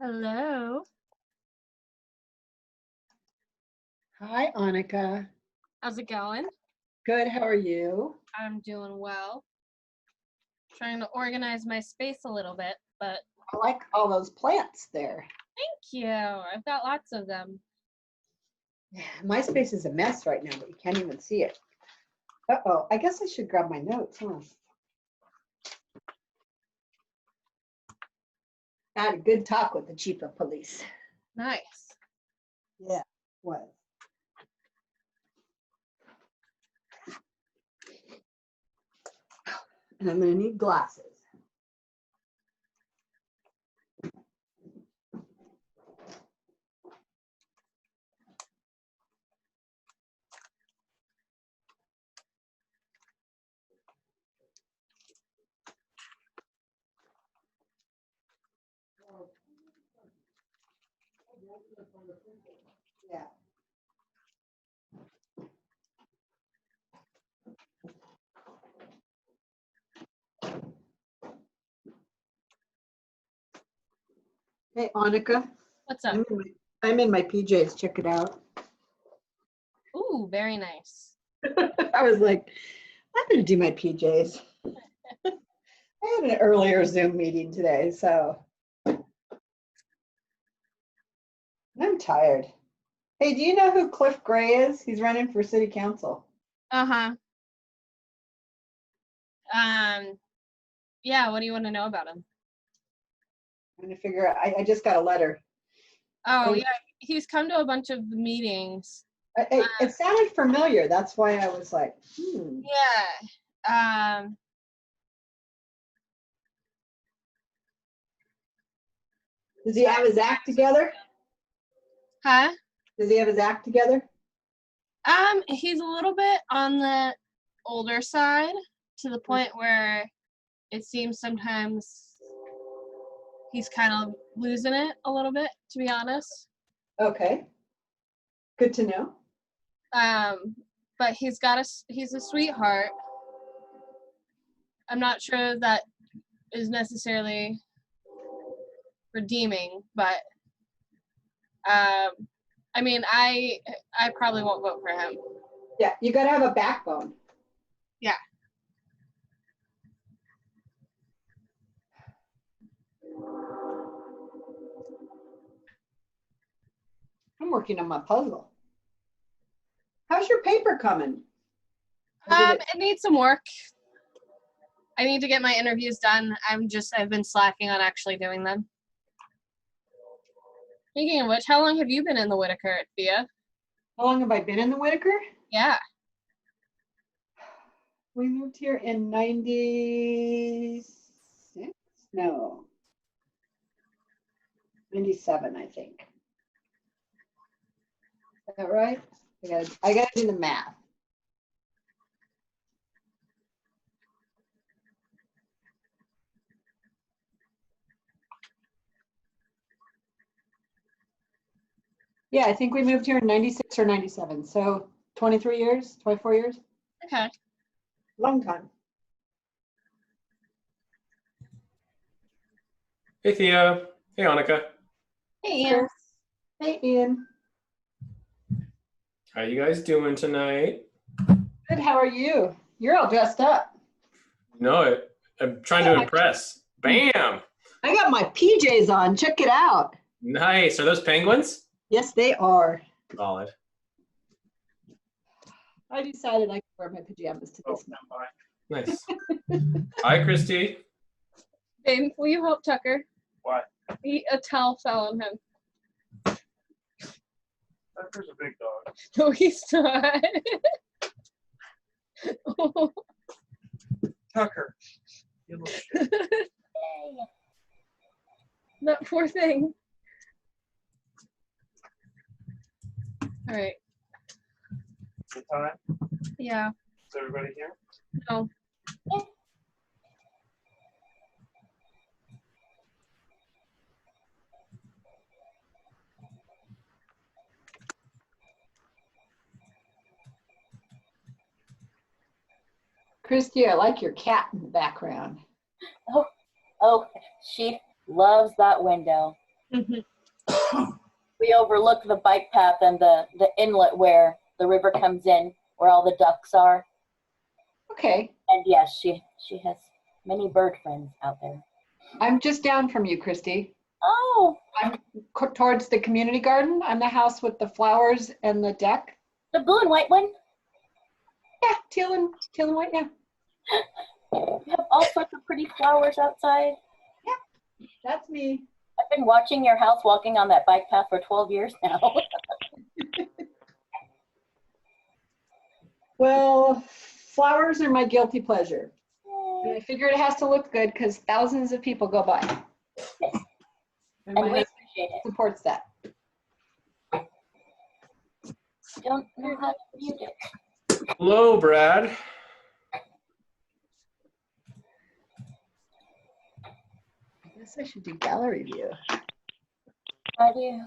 Hello. Hi, Annika. How's it going? Good, how are you? I'm doing well. Trying to organize my space a little bit, but I like all those plants there. thank you. I've got lots of them. Yeah, my space is a mess right now, but you can't even see it. Uh-oh, I guess I should grab my notes, huh? I had a good talk with the chief of police. Nice. Yeah, was. And I'm gonna need glasses. Yeah. Hey, Annika. What's up? I'm in my PJs. Check it out. Ooh, very nice. I was like, I'm gonna do my PJs. I had an earlier Zoom meeting today, so I'm tired. Hey, do you know who Cliff Gray is? He's running for city council. Uh-huh. Yeah, what do you want to know about him? I'm gonna figure out. I just got a letter. Oh, yeah, he's come to a bunch of meetings. It sounded familiar. That's why I was like, Yeah. Does he have his act together? Huh? Does he have his act together? He's a little bit on the older side to the point where it seems sometimes he's kind of losing it a little bit, to be honest. Okay. Good to know. But he's a sweetheart. I'm not sure that is necessarily redeeming, but I mean, I probably won't vote for him. Yeah, you got to have a backbone. Yeah. I'm working on my puzzle. How's your paper coming? It needs some work. I need to get my interviews done. I've been slacking on actually doing them. Speaking of which, how long have you been in the Whitaker, Thea? How long have I been in the Whitaker? Yeah. We moved here in 96? No. 97, I think. Is that right? I gotta do the math. Yeah, I think we moved here in 96 or 97. So 23 years, 24 years. Okay. Long time. Hey Thea. Hey Annika. Hey, Ian. Hey, Ian. How you guys doing tonight? Good, how are you? You're all dressed up. No, I'm trying to impress. Bam! I got my PJs on. Check it out. Nice. Are those penguins? Yes, they are. Solid. I decided I could wear my pajamas to this. Nice. Hi, Christy. Babe, will you help Tucker? What? A towel fell on him. Tucker's a big dog. No, he's not. Tucker. You little shit. That poor thing. All right. Good time? Yeah. Is everybody here? No. Christy, I like your cat in the background. Oh, she loves that window. We overlook the bike path and the inlet where the river comes in, where all the ducks are. Okay. And yes, she has many bird friends out there. I'm just down from you, Christy. Oh, I'm towards the community garden. I'm the house with the flowers and the deck. the blue and white one? Yeah, teal and white, yeah. You have all sorts of pretty flowers outside. Yeah, that's me. I've been watching your house walking on that bike path for 12 years now. Well, flowers are my guilty pleasure. And I figure it has to look good because thousands of people go by. And And my we husband appreciate it. supports that. Don't know how to mute it. Hello, Brad. I guess I should do gallery view. How do you?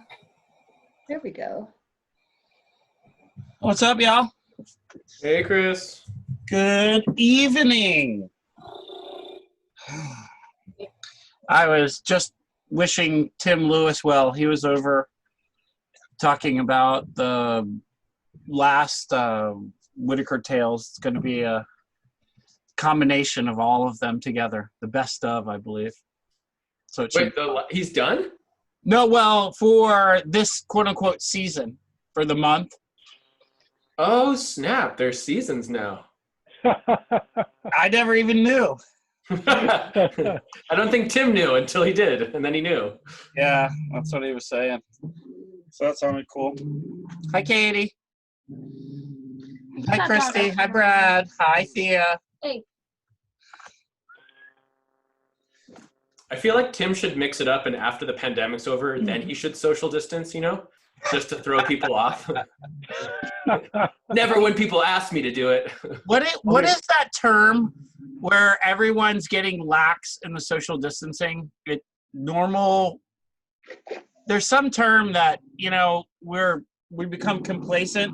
There we go. What's up, y'all? Hey, Chris. Good evening. I was just wishing Tim Lewis well. He was over talking about the last Whitaker Tales. It's going to be a combination of all of them together. The best of, I believe. So it should, Wait, he's done? no, well, for this quote-unquote season, for the month. Oh, snap. There's seasons now. I never even knew. I don't think Tim knew until he did, and then he knew. Yeah, that's what he was saying. So that sounded cool. Hi, Katie. Hi, Christy. Hi, Brad. Hi, Thea. Hey. I feel like Tim should mix it up, and after the pandemic's over, then he should social distance, just to throw people off. Never when people ask me to do it. What is that term where everyone's getting lax in the social distancing? There's some term that, we become complacent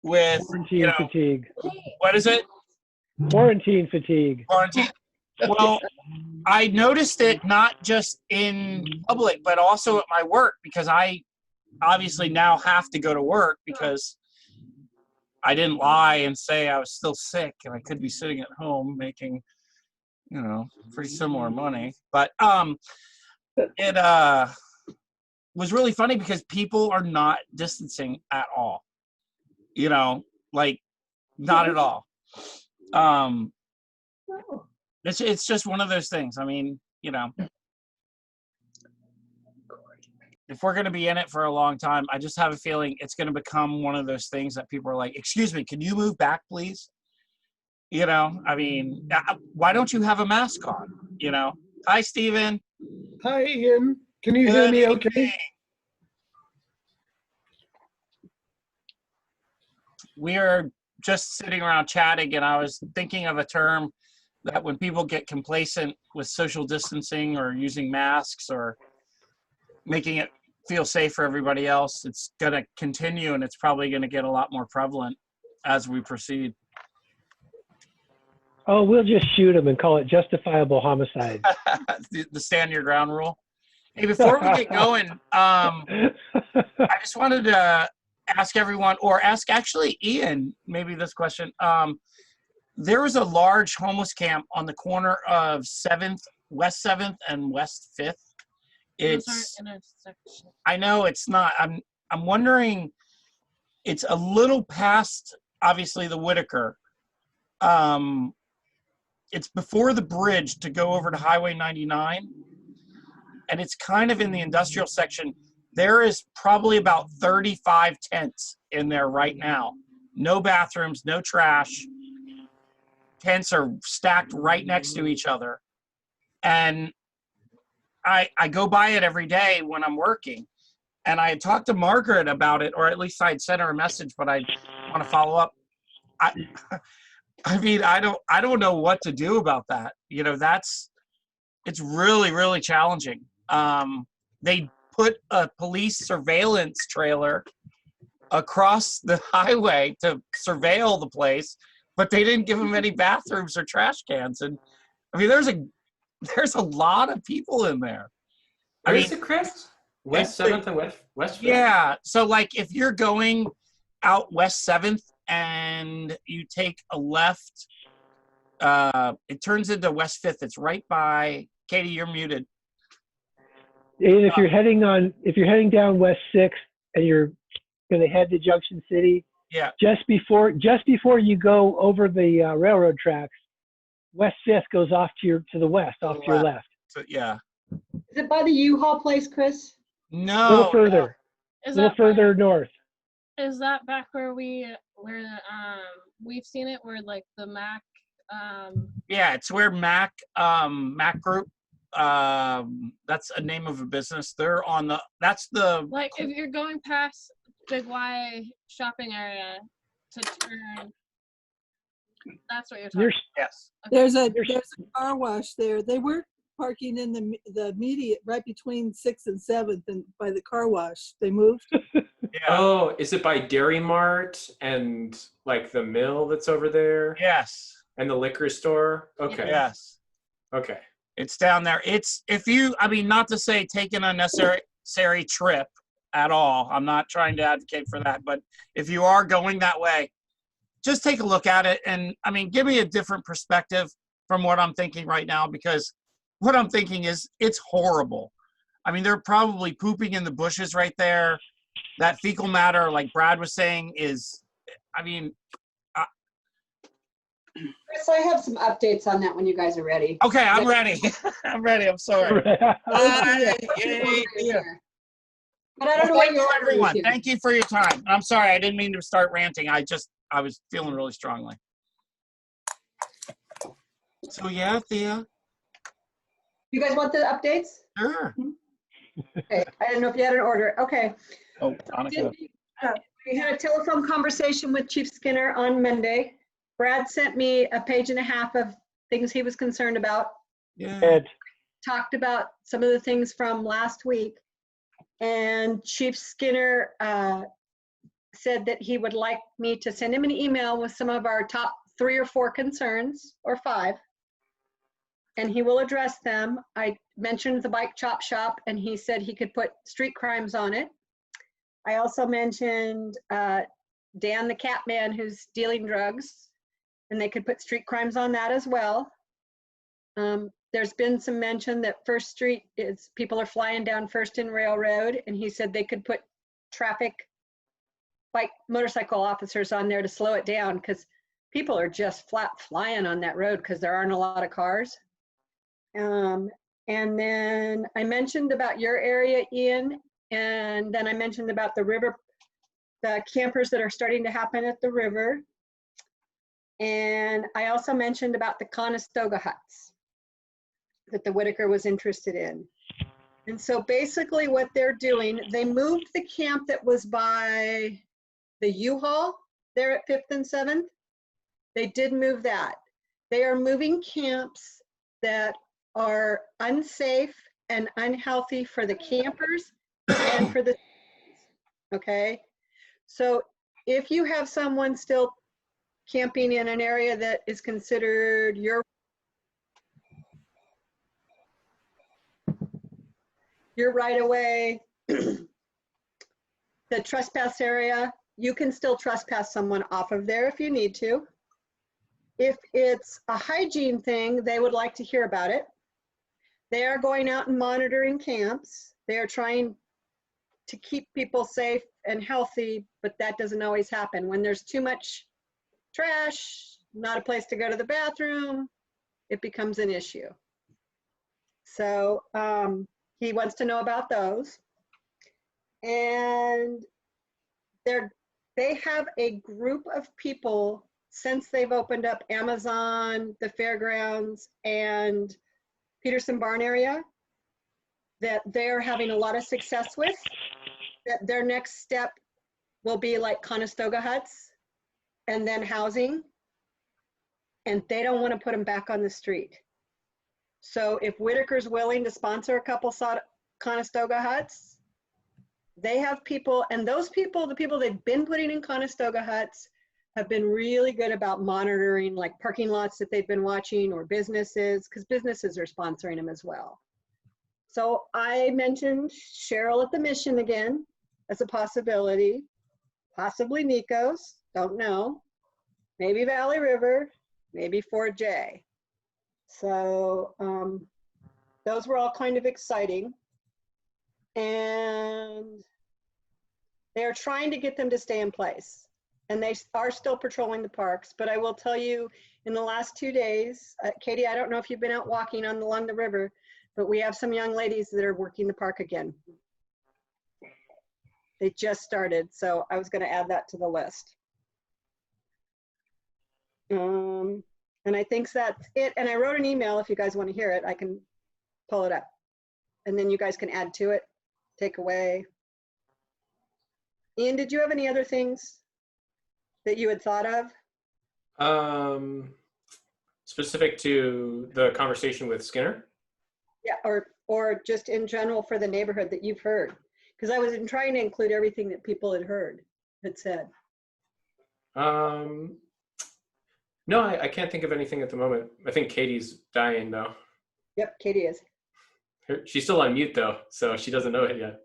with. Quarantine fatigue. What is it? Quarantine fatigue. Quarantine. Well, I noticed it not just in public, but also at my work, because I obviously now have to go to work because I didn't lie and say I was still sick and I could be sitting at home making, pretty similar money. But it was really funny because people are not distancing at all. Not at all. It's just one of those things. I mean, if we're going to be in it for a long time, I just have a feeling it's going to become one of those things that people are like, excuse me, can you move back, please? Why don't you have a mask on? Hi, Steven. Hi, Ian. Can you hear me okay? We're just sitting around chatting, and I was thinking of a term that when people get complacent with social distancing or using masks or making it feel safe for everybody else, it's going to continue, and it's probably going to get a lot more prevalent as we proceed. Oh, we'll just shoot them and call it justifiable homicide. The stand your ground rule. Hey, before we get going, I just wanted to ask everyone, or ask actually Ian, maybe this question. There was a large homeless camp on the corner of West 7th and West 5th. It's, I know it's not. I'm wondering, it's a little past, obviously, the Whitaker. It's before the bridge to go over to Highway 99, and it's kind of in the industrial section. There is probably about 35 tents in there right now. No bathrooms, no trash. Tents are stacked right next to each other. And I go by it every day when I'm working. And I had talked to Margaret about it, or at least I'd sent her a message, but I want to follow up. I mean, I don't know what to do about that. It's really, really challenging. They put a police surveillance trailer across the highway to surveil the place, but they didn't give them any bathrooms or trash cans. And I mean, there's a lot of people in there. Where is it, Chris? West 7th and West 5th? Yeah. So like if you're going out West 7th and you take a left, it turns into West 5th. It's right by Katie, you're muted. And if you're heading down West 6th and you're going to head to Junction City, Yeah. just before you go over the railroad tracks, West 5th goes off to the west, off to your left. So yeah. Is it by the U-Haul place, Chris? A No. little further. Is A little that further north. Is that back where we've seen it, where like the Mac Yeah, it's where Mac Group, that's a name of a business. They're on that's the like if you're going past Big Y shopping area to turn, that's what you're talking There's yes. There's a car wash there. They were parking in the immediate right between 6th and 7th and by the car wash. They moved. Yeah. Oh, is it by Dairy Mart and like the mill that's over there? Yes. And the liquor store? Okay. Yes. Okay. It's down there. It's not to say take an unnecessary trip at all. I'm not trying to advocate for that, but if you are going that way, just take a look at it and give me a different perspective from what I'm thinking right now, because what I'm thinking is it's horrible. They're probably pooping in the bushes right there. That fecal matter, like Brad was saying, is, Chris, I have some updates on that when you guys are ready. okay, I'm ready. I'm ready. I'm sorry. Yeah. Yeah. But I don't know what your order is Everyone, here. thank you for your time. I'm sorry, I didn't mean to start ranting. I was feeling really strongly. So yeah, Thea. You guys want the updates? Sure. Okay, I didn't know if you had an order. Okay. Oh, Annika. We had a telephone conversation with Chief Skinner on Monday. Brad sent me a page and a half of things he was concerned about. Yeah. Ed, Talked about some of the things from last week. And Chief Skinner said that he would like me to send him an email with some of our top 3 or 4 concerns, or 5. And he will address them. I mentioned the bike chop shop, and he said he could put street crimes on it. I also mentioned Dan the Catman, who's dealing drugs, and they could put street crimes on that as well. There's been some mention that First Street is, people are flying down First and Railroad, and he said they could put motorcycle officers on there to slow it down, because people are just flat flying on that road because there aren't a lot of cars. And then I mentioned about your area, Ian, and then I mentioned about the river, the campers that are starting to happen at the river. And I also mentioned about the Conestoga huts that the Whitaker was interested in. And so basically what they're doing, they moved the camp that was by the U-Haul there at 5th and 7th. They did move that. They are moving camps that are unsafe and unhealthy for the campers and for the, okay? So if you have someone still camping in an area that is considered your right away, the trespass area, you can still trespass someone off of there if you need to. If it's a hygiene thing, they would like to hear about it. They are going out and monitoring camps. They are trying to keep people safe and healthy, but that doesn't always happen. When there's too much trash, not a place to go to the bathroom, it becomes an issue. So he wants to know about those. And they have a group of people since they've opened up Amazon, the fairgrounds, and Peterson Barn area that they're having a lot of success with. That their next step will be like Conestoga huts and then housing. And they don't want to put them back on the street. So if Whitaker's willing to sponsor a couple Conestoga huts, they have people, and those people, the people they've been putting in Conestoga huts, have been really good about monitoring like parking lots that they've been watching or businesses, because businesses are sponsoring them as well. So I mentioned Cheryl at the Mission again as a possibility, possibly Nico's, don't know, maybe Valley River, maybe Fort J. So those were all kind of exciting. And they're trying to get them to stay in place. And they are still patrolling the parks, but I will tell you, in the last 2 days, Katie, I don't know if you've been out walking along the river, but we have some young ladies that are working the park again. They just started, so I was going to add that to the list. And I think that's it. And I wrote an email. If you guys want to hear it, I can pull it up. And then you guys can add to it, take away. Ian, did you have any other things that you had thought of? Specific to the conversation with Skinner? Yeah, or just in general for the neighborhood that you've heard. Because I was trying to include everything that people had heard, had said. No, I can't think of anything at the moment. I think Katie's dying though. Yep, Katie is. She's still on mute though, so she doesn't know it yet.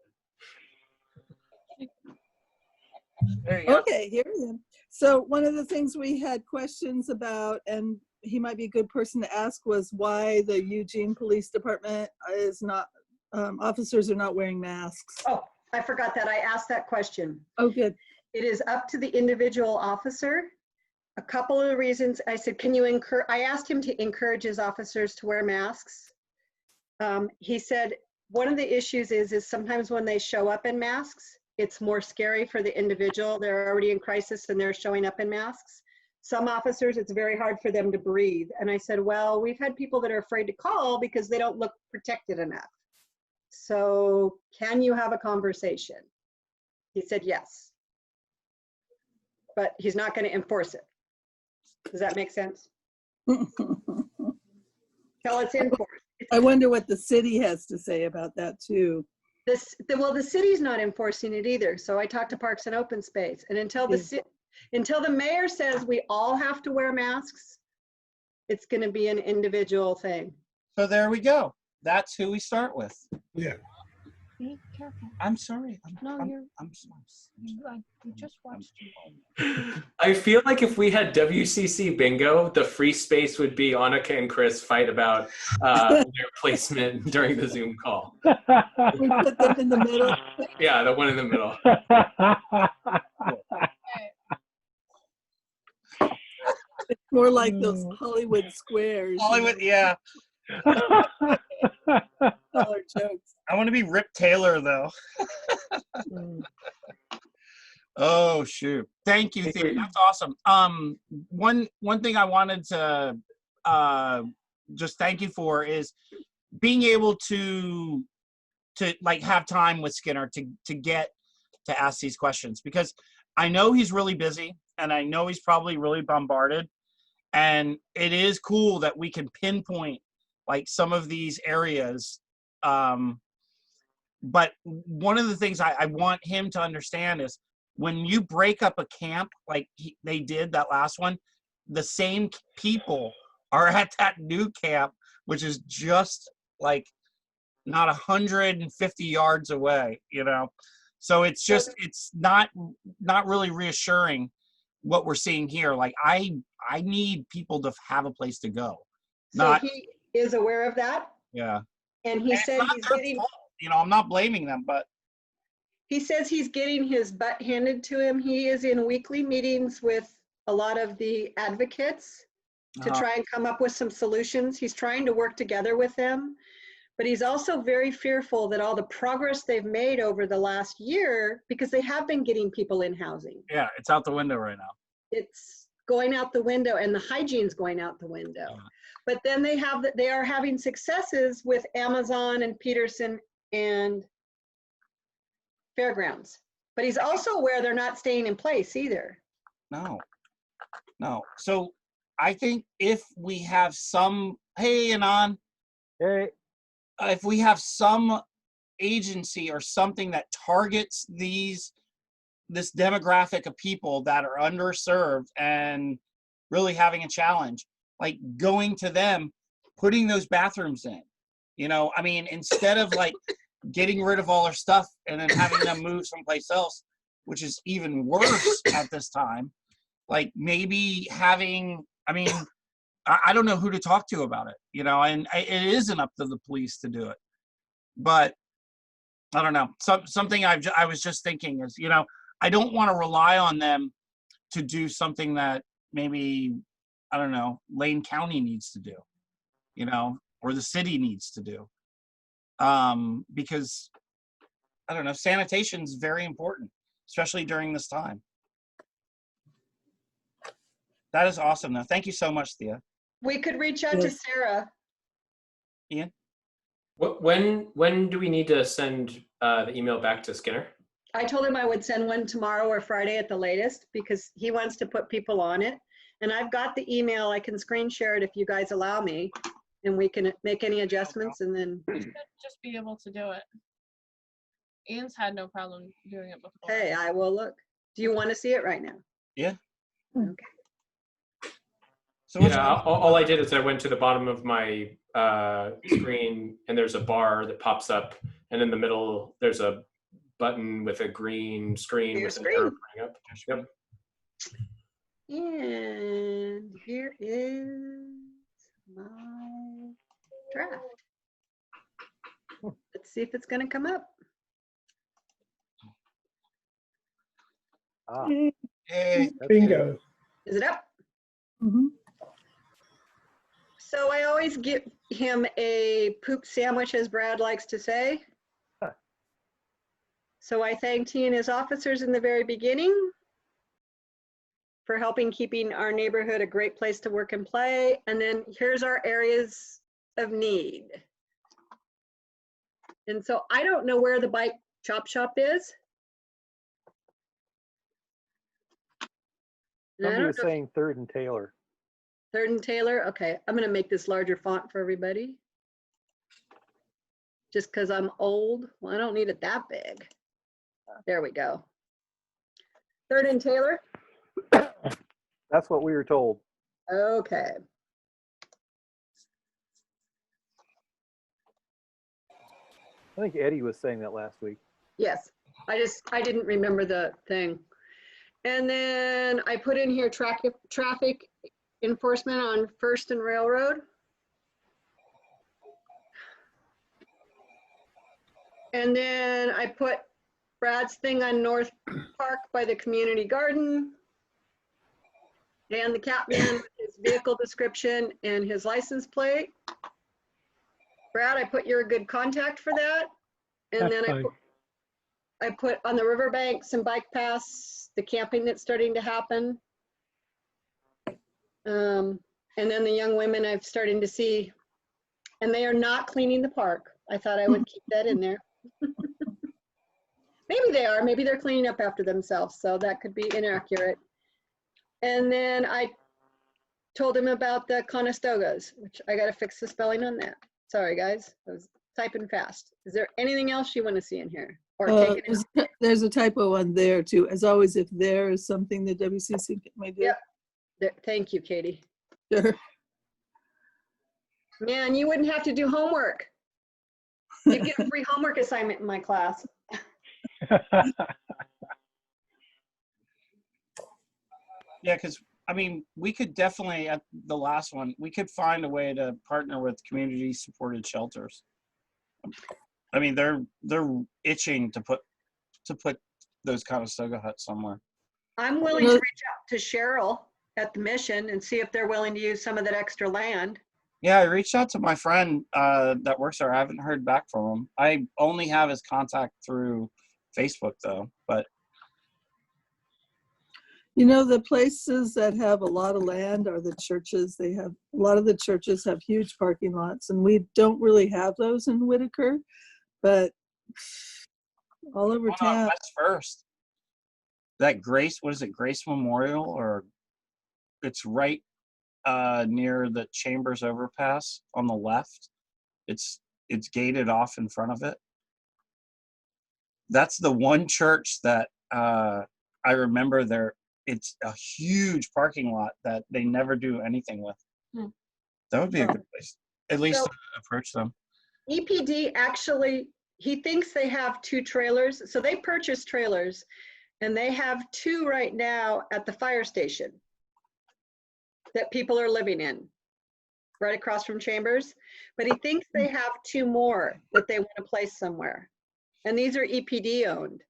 There you go. Okay, here I am. So one of the things we had questions about, and he might be a good person to ask, was why the Eugene Police Department is not, officers are not wearing masks. Oh, I forgot that. I asked that question. Oh, good. It is up to the individual officer. A couple of the reasons I said, can you encourage, I asked him to encourage his officers to wear masks. He said, one of the issues is sometimes when they show up in masks, it's more scary for the individual. They're already in crisis and they're showing up in masks. Some officers, it's very hard for them to breathe. And I said, well, we've had people that are afraid to call because they don't look protected enough. So can you have a conversation? He said, yes. But he's not going to enforce it. Does that make sense? Till it's enforced. I wonder what the city has to say about that too. Well, the city's not enforcing it either. So I talked to Parks and Open Space, and until the mayor says we all have to wear masks, it's going to be an individual thing. So there we go. That's who we start with. Yeah. Be careful. I'm sorry. I'm sorry. We just watched you. I feel like if we had WCC bingo, the free space would be Annika and Chris fight about their placement during the Zoom call. We put them in the middle. Yeah, the one in the middle. It's more like those Hollywood squares. Hollywood, yeah. Dollar jokes. I want to be Rip Taylor though. Oh shoot! Thank you, Theo. That's awesome. One thing I wanted to just thank you for is being able to like have time with Skinner to get to ask these questions, because I know he's really busy and I know he's probably really bombarded, and it is cool that we can pinpoint like some of these areas. But one of the things I want him to understand is when you break up a camp like they did that last one, the same people are at that new camp, which is just like not 150 yards away, you know? So it's just, it's not really reassuring what we're seeing here. Like I need people to have a place to go. So he is aware of that. Yeah. And he said he's getting, you know, I'm not blaming them, but he says he's getting his butt handed to him. He is in weekly meetings with a lot of the advocates to try and come up with some solutions. He's trying to work together with them, but he's also very fearful that all the progress they've made over the last year, because they have been getting people in housing. yeah, it's out the window right now. It's going out the window, and the hygiene's going out the window. But then they are having successes with Amazon and Peterson and Fairgrounds. But he's also aware they're not staying in place either. No. So I think if we have some, hey, Anon, if we have some agency or something that targets this demographic of people that are underserved and really having a challenge, like going to them, putting those bathrooms in, You know, I mean, instead of like getting rid of all their stuff and then having them move someplace else, which is even worse at this time, like maybe having, I mean, I don't know who to talk to about it, you know, and it isn't up to the police to do it. But I don't know. Something I was just thinking is, you know, I don't want to rely on them to do something that maybe, I don't know, Lane County needs to do, you know, or the city needs to do. Because, I don't know, sanitation is very important, especially during this time. That is awesome, though. Thank you so much, Thea. We could reach out to Yes. Sarah. Ian? When do we need to send the email back to Skinner? I told him I would send one tomorrow or Friday at the latest because he wants to put people on it. And I've got the email. I can screen share it if you guys allow me, and we can make any adjustments and then. You should just be able to do it. Ian's had no problem doing it before. Hey, I will look. Do you want to see it right now? Yeah. Okay. So what's Yeah, all I did is I went to the bottom of my screen, and there's a bar that pops up, and in the middle there's a button with a green screen Your with an screen. arrow pointing up. Yep. And here is my draft. Let's see if it's going to come up. Ah, Hey, that's Bingo. Is it up? Mhm. So I always give him a poop sandwich, as Brad likes to say. Huh. So I thanked he and his officers in the very beginning for helping keeping our neighborhood a great place to work and play. And then here's our areas of need. And so I don't know where the bike chop shop is. And I Somebody don't was know- saying Third and Taylor. Third and Taylor. Okay, I'm gonna make this larger font for everybody. Just because I'm old. Well, I don't need it that big. There we go. Third and Taylor. That's what we were told. Okay. I think Eddie was saying that last week. Yes. I didn't remember the thing. And then I put in here traffic enforcement on First and Railroad. And then I put Brad's thing on North Park by the community garden. And the Catman with his vehicle description and his license plate. Brad, I put you're a good contact for that. And That's then fine. I put on the riverbank some bike paths, the camping that's starting to happen. And then the young women I'm starting to see, and they are not cleaning the park. I thought I would keep that in there. Maybe they are, maybe they're cleaning up after themselves, so that could be inaccurate. And then I told him about the Conestogas, which I gotta fix the spelling on that. Sorry, guys, I was typing fast. Is there anything else you wanna see in here? Or take it out? There's a typo on there too. As always, if there is something that WCC may do. Yep. Thank you, Katie. Sure. Man, you wouldn't have to do homework. You'd get a free homework assignment in my class. yeah, because I mean, we could definitely at the last one, we could find a way to partner with community-supported shelters. I mean, they're itching to put those Conestoga huts somewhere. I'm willing to reach out to Cheryl at the mission and see if they're willing to use some of that extra land. Yeah, I reached out to my friend that works there. I haven't heard back from him. I only have his contact through Facebook though, but You know, the places that have a lot of land are the churches. A lot of the churches have huge parking lots, and we don't really have those in Whitaker, but all over Hold on, town. West First. That Grace, what is it, Grace Memorial, or it's right near the Chambers overpass on the left. It's gated off in front of it. That's the one church that I remember there. It's a huge parking lot that they never do anything with. Hmm. That would be a good place, at least So- to approach them. EPD actually, he thinks they have 2 trailers. So they purchased trailers and they have 2 right now at the fire station that people are living in, right across from Chambers. But he thinks they have 2 more that they want to place somewhere. And these are EPD owned.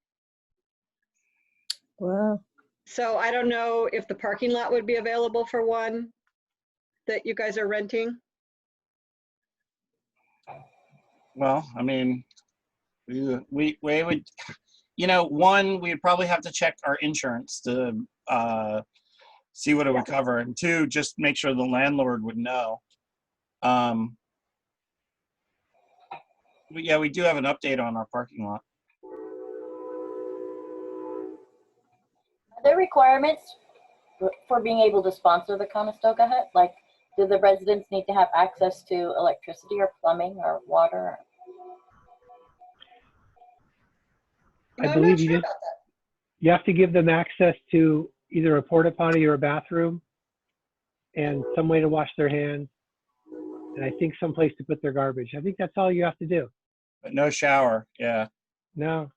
Wow. So I don't know if the parking lot would be available for one that you guys are renting. Well, I mean, we would, you know, one, we'd probably have to check our insurance to see what it would cover, and 2, just make sure the landlord would know. But yeah, we do have an update on our parking lot. Are there requirements for being able to sponsor the Conestoga Hut? Like, do the residents need to have access to electricity or plumbing or water? You know, I I'm not believe sure about that. you have to give them access to either a porta potty or a bathroom and some way to wash their hands. And I think some place to put their garbage. I think that's all you have to do. But no shower. Yeah. No.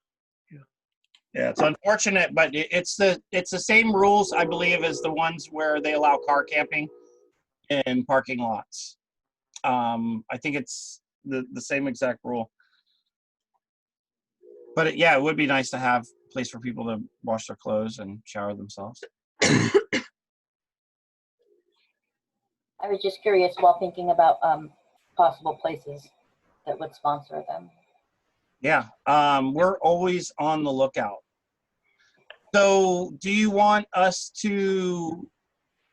Yeah, it's unfortunate, but it's the same rules, I believe, as the ones where they allow car camping in parking lots. I think it's the same exact rule. But yeah, it would be nice to have a place for people to wash their clothes and shower themselves. I was just curious while thinking about possible places that would sponsor them. Yeah, we're always on the lookout. So do you want us to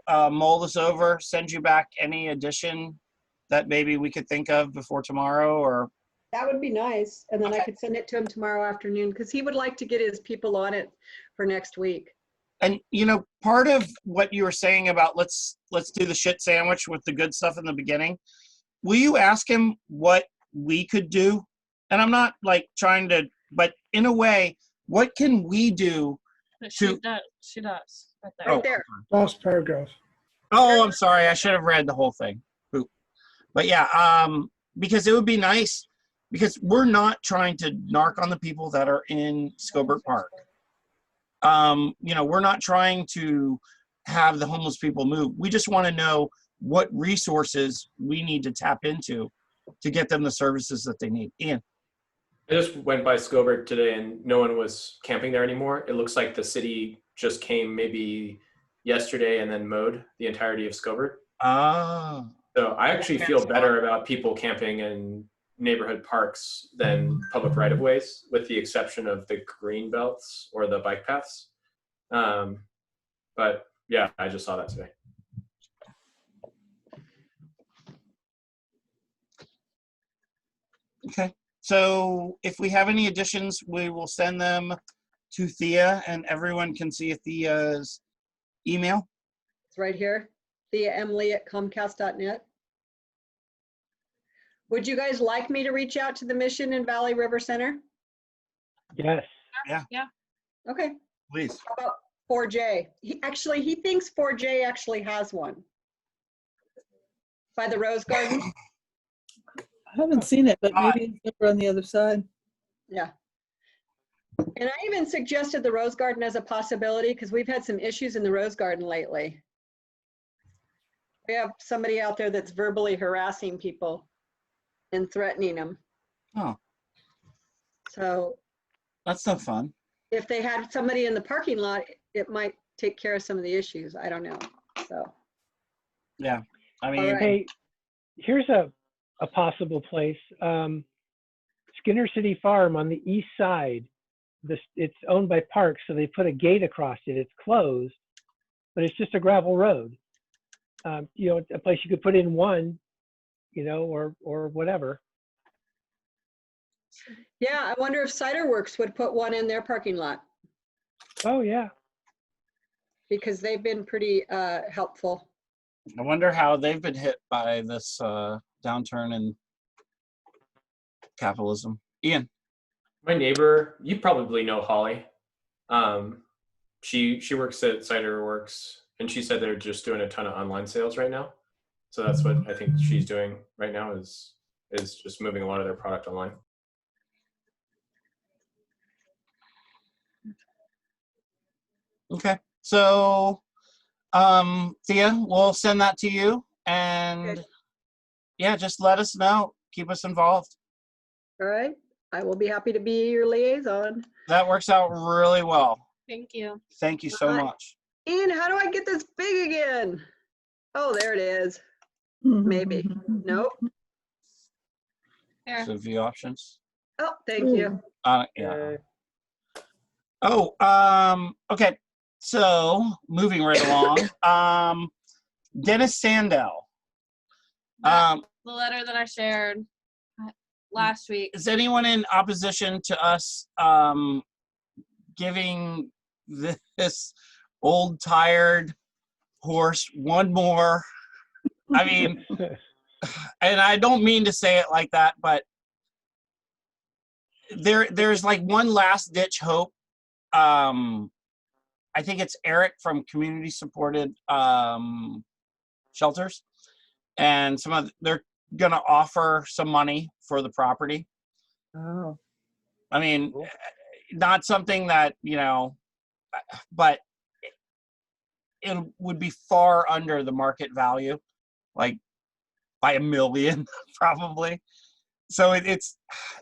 mull this over, send you back any addition that maybe we could think of before tomorrow, or? That would be nice. And then I Okay. could send it to him tomorrow afternoon because he would like to get his people on it for next week. And you know, part of what you were saying about let's do the shit sandwich with the good stuff in the beginning. Will you ask him what we could do? And I'm not like trying to, but in a way, what can we do? But she does. She does. Right there. Right there. Last paragraph. Oh, I'm sorry. I should have read the whole thing. Oop. But yeah, because it would be nice, because we're not trying to narc on the people that are in Scobert Park. You know, we're not trying to have the homeless people move. We just want to know what resources we need to tap into to get them the services that they need. Ian. I just went by Scobert today and no one was camping there anymore. It looks like the city just came maybe yesterday and then mowed the entirety of Scobert. Ah. So I actually feel better about people camping in neighborhood parks than public right-of-ways, with the exception of the green belts or the bike paths. But yeah, I just saw that today. Okay. So if we have any additions, we will send them to Thea, and everyone can see Thea's email. It's right here. TheaEmily@comcast.net. Would you guys like me to reach out to the Mission and Valley River Center? Yes. Okay. Please. How about 4J? He thinks 4J actually has one. By the Rose Garden? I haven't seen it, but maybe it's over on the other side. Yeah. And I even suggested the Rose Garden as a possibility because we've had some issues in the Rose Garden lately. We have somebody out there that's verbally harassing people and threatening them. Oh, So that's no fun. if they had somebody in the parking lot, it might take care of some of the issues. I don't know. So, Yeah. I mean, All right. Hey, here's a possible place. Skinner City Farm on the east side. It's owned by Parks, so they put a gate across it. It's closed, but it's just a gravel road. You know, a place you could put in one, you know, or whatever. yeah, I wonder if Cider Works would put one in their parking lot Oh yeah. because they've been pretty helpful. I wonder how they've been hit by this downturn in capitalism. Ian. My neighbor, you probably know Holly. She works at Cider Works, and she said they're just doing a ton of online sales right now. So that's what I think she's doing right now, is is just moving a lot of their product online. Okay. So, Thea, we'll send that to you, and Okay. yeah, just let us know. Keep us involved. All right. I will be happy to be your liaison. That works out really well. Thank you. Thank you so Bye. much. Ian, how do I get this big again? Oh, there it is. Maybe. Nope. Here. So view options. Oh, thank you. Yeah. Yay. Oh, okay. So moving right along. Dennis Sandell. The letter that I shared last week. Is anyone in opposition to us giving this old tired horse one more? I mean, and I don't mean to say it like that, but there's like one last ditch hope. I think it's Eric from Community Supported Shelters, and they're gonna offer some money for the property. Oh. I mean, Cool. not something that, but it would be far under the market value, like by $1 million probably. So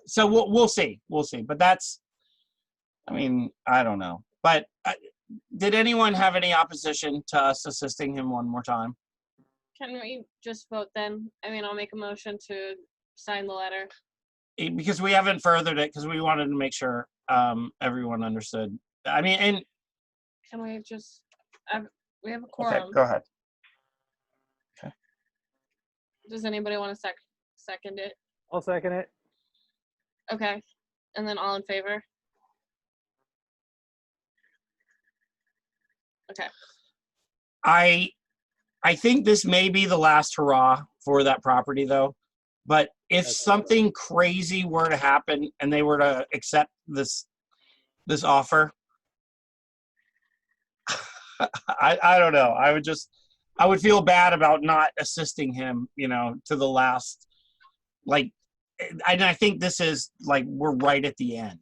so we'll see, but that's, I mean, I don't know, but did anyone have any opposition to us assisting him one more time? Can we just vote then? I mean, I'll make a motion to sign the letter. Because we haven't furthered it, because we wanted to make sure everyone understood. I mean, and Can we just, we have a okay, quorum. go ahead. Does anybody want to second it? I'll second it. Okay. And then all in favor? Okay. I think this may be the last hurrah for that property, though. But if That's something crazy were to happen and they were to accept this offer, I don't know. I would feel bad about not assisting him, to the last. Like, and I think this is like we're right at the end.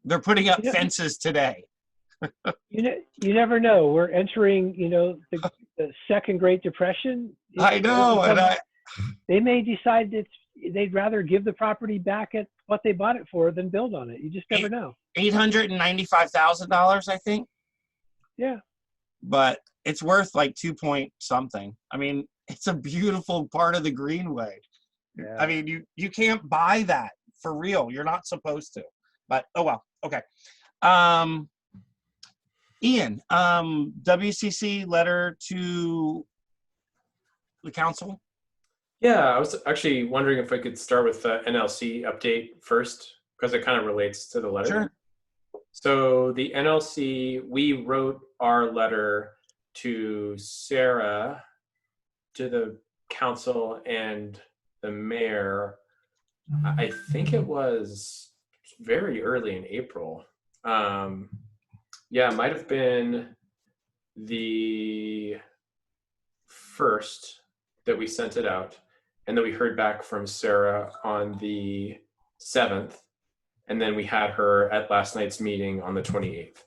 They're putting up fences today. You never know. We're entering, the second Great Depression. I know, and They may decide that they'd rather give the property back at what they bought it for than build on it. You just never know. $895,000, I think. Yeah. But it's worth like 2 point something. I mean, it's a beautiful part of the Greenway. Yeah. I mean, you can't buy that for real. You're not supposed to. But oh well. Okay. Ian, WCC letter to the council. Yeah, I was actually wondering if I could start with the NLC update first, because it kind of relates to the letter. Sure. So the NLC, we wrote our letter to Sarah, to the council and the mayor. I think it was very early in April. Yeah, it might have been the 1st that we sent it out. And then we heard back from Sarah on the 7th. And then we had her at last night's meeting on the 28th.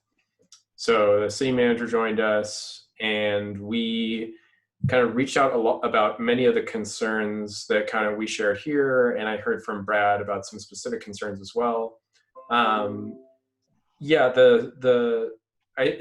So the city manager joined us, and we kind of reached out a lot about many of the concerns that kind of we shared here. And I heard from Brad about some specific concerns as well. Yeah,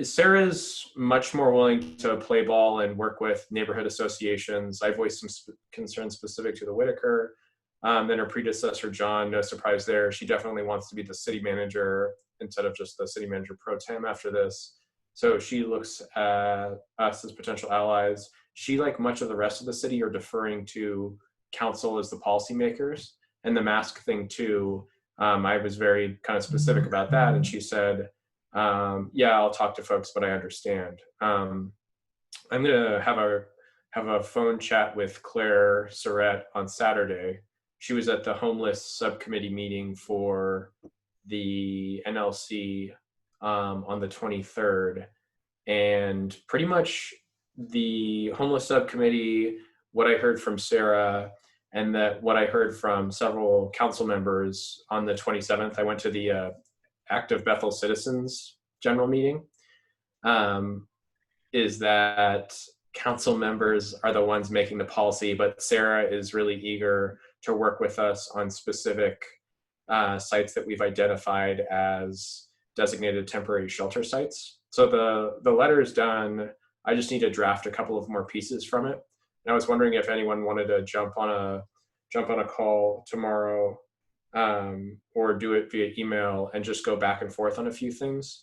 Sarah's much more willing to play ball and work with neighborhood associations. I voiced some concerns specific to the Whitaker. Then her predecessor, John, no surprise there. She definitely wants to be the city manager instead of just the city manager pro tem after this. So she looks at us as potential allies. She, like much of the rest of the city, are deferring to council as the policymakers. And the mask thing too, I was very kind of specific about that. And she said, yeah, I'll talk to folks, but I understand. I'm gonna have a phone chat with Claire Surratt on Saturday. She was at the homeless subcommittee meeting for the NLC on the 23rd. And pretty much the homeless subcommittee, what I heard from Sarah, and that what I heard from several council members on the 27th, I went to the Active Bethel Citizens General Meeting, is that council members are the ones making the policy, but Sarah is really eager to work with us on specific sites that we've identified as designated temporary shelter sites. So the letter is done. I just need to draft a couple of more pieces from it. And I was wondering if anyone wanted to jump on a call tomorrow, or do it via email and just go back and forth on a few things.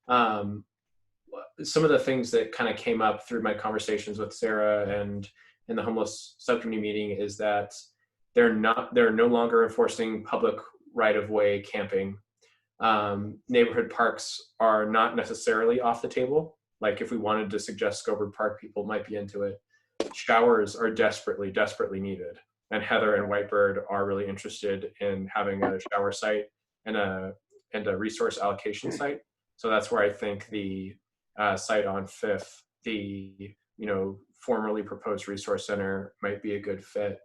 Some of the things that kind of came up through my conversations with Sarah and in the homeless subcommittee meeting is that they're no longer enforcing public right-of-way camping. Neighborhood parks are not necessarily off the table. Like if we wanted to suggest Scobard Park, people might be into it. Showers are desperately, desperately needed. And Heather and Whitebird are really interested in having a shower site and a resource allocation site. So that's where I think the site on Fifth, the formerly proposed resource center, might be a good fit.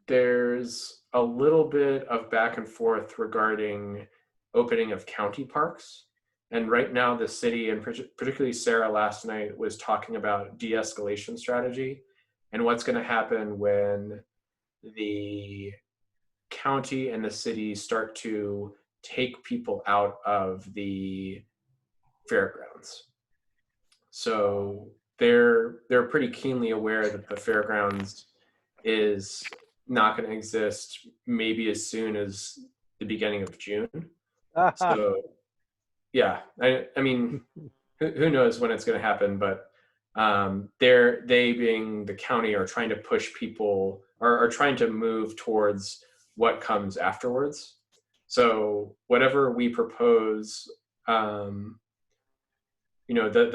There's a little bit of back and forth regarding opening of county parks. And right now the city, and particularly Sarah last night, was talking about de-escalation strategy and what's going to happen when the county and the city start to take people out of the fairgrounds. So they're pretty keenly aware that the fairgrounds is not going to exist maybe as soon as the beginning of June. So yeah, I mean, who knows when it's going to happen, but they being the county are trying to push people, or are trying to move towards what comes afterwards. So whatever we propose, the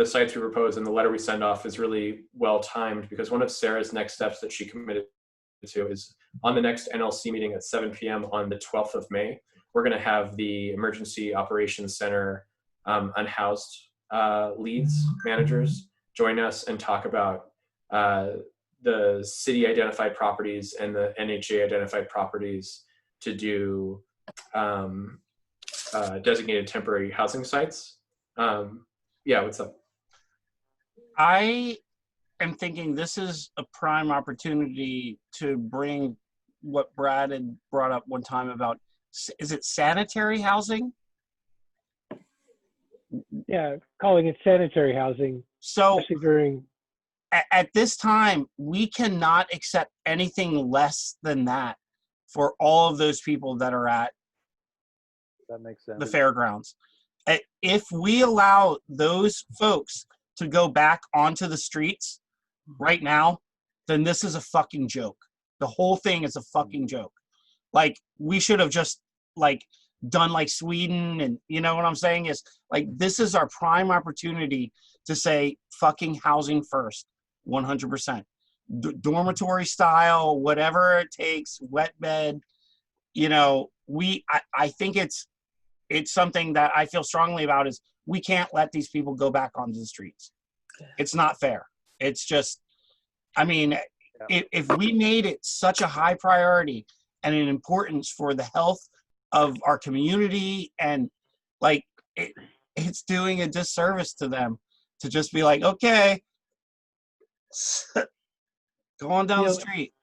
sites we propose and the letter we send off is really well timed, because one of Sarah's next steps that she committed to is on the next NLC meeting at 7 p.m. on the 12th of May, we're going to have the Emergency Operations Center unhoused leads, managers, join us and talk about the city identified properties and the NHA identified properties to do designated temporary housing sites. Yeah, what's up? I am thinking this is a prime opportunity to bring what Brad had brought up one time about, is it sanitary housing? Yeah, calling it sanitary housing, So especially during. at this time, we cannot accept anything less than that for all of those people that are at That makes sense. the fairgrounds. If we allow those folks to go back onto the streets right now, then this is a fucking joke. The whole thing is a fucking joke. Like, we should have just done like Sweden, and you know what I'm saying is, like, this is our prime opportunity to say fucking housing first, 100%. Dormitory style, whatever it takes, wet bed. I think it's something that I feel strongly about, is we can't let these people go back onto the streets. It's not fair. It's just, I mean, if we made it such a high priority and an importance for the health of our community, and it's doing a disservice to them to just be like, okay, go on down the street.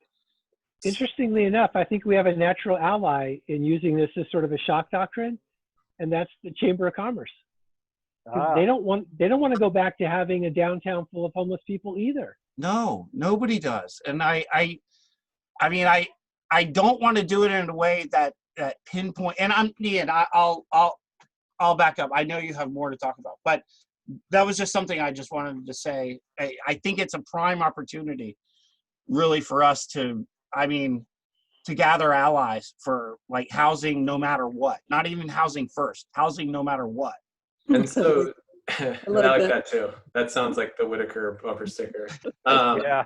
Interestingly enough, I think we have a natural ally in using this as sort of a shock doctrine, and that's the Chamber of Commerce. They don't want to go back to having a downtown full of homeless people either. No, nobody does. And I don't want to do it in a way that pinpoint. And I'll back up. I know you have more to talk about, but that was just something I just wanted to say. I think it's a prime opportunity, really, for us to gather allies for housing no matter what. Not even housing first, housing no matter what. And so I like that too. That sounds like the Whitaker bumper sticker. Yeah.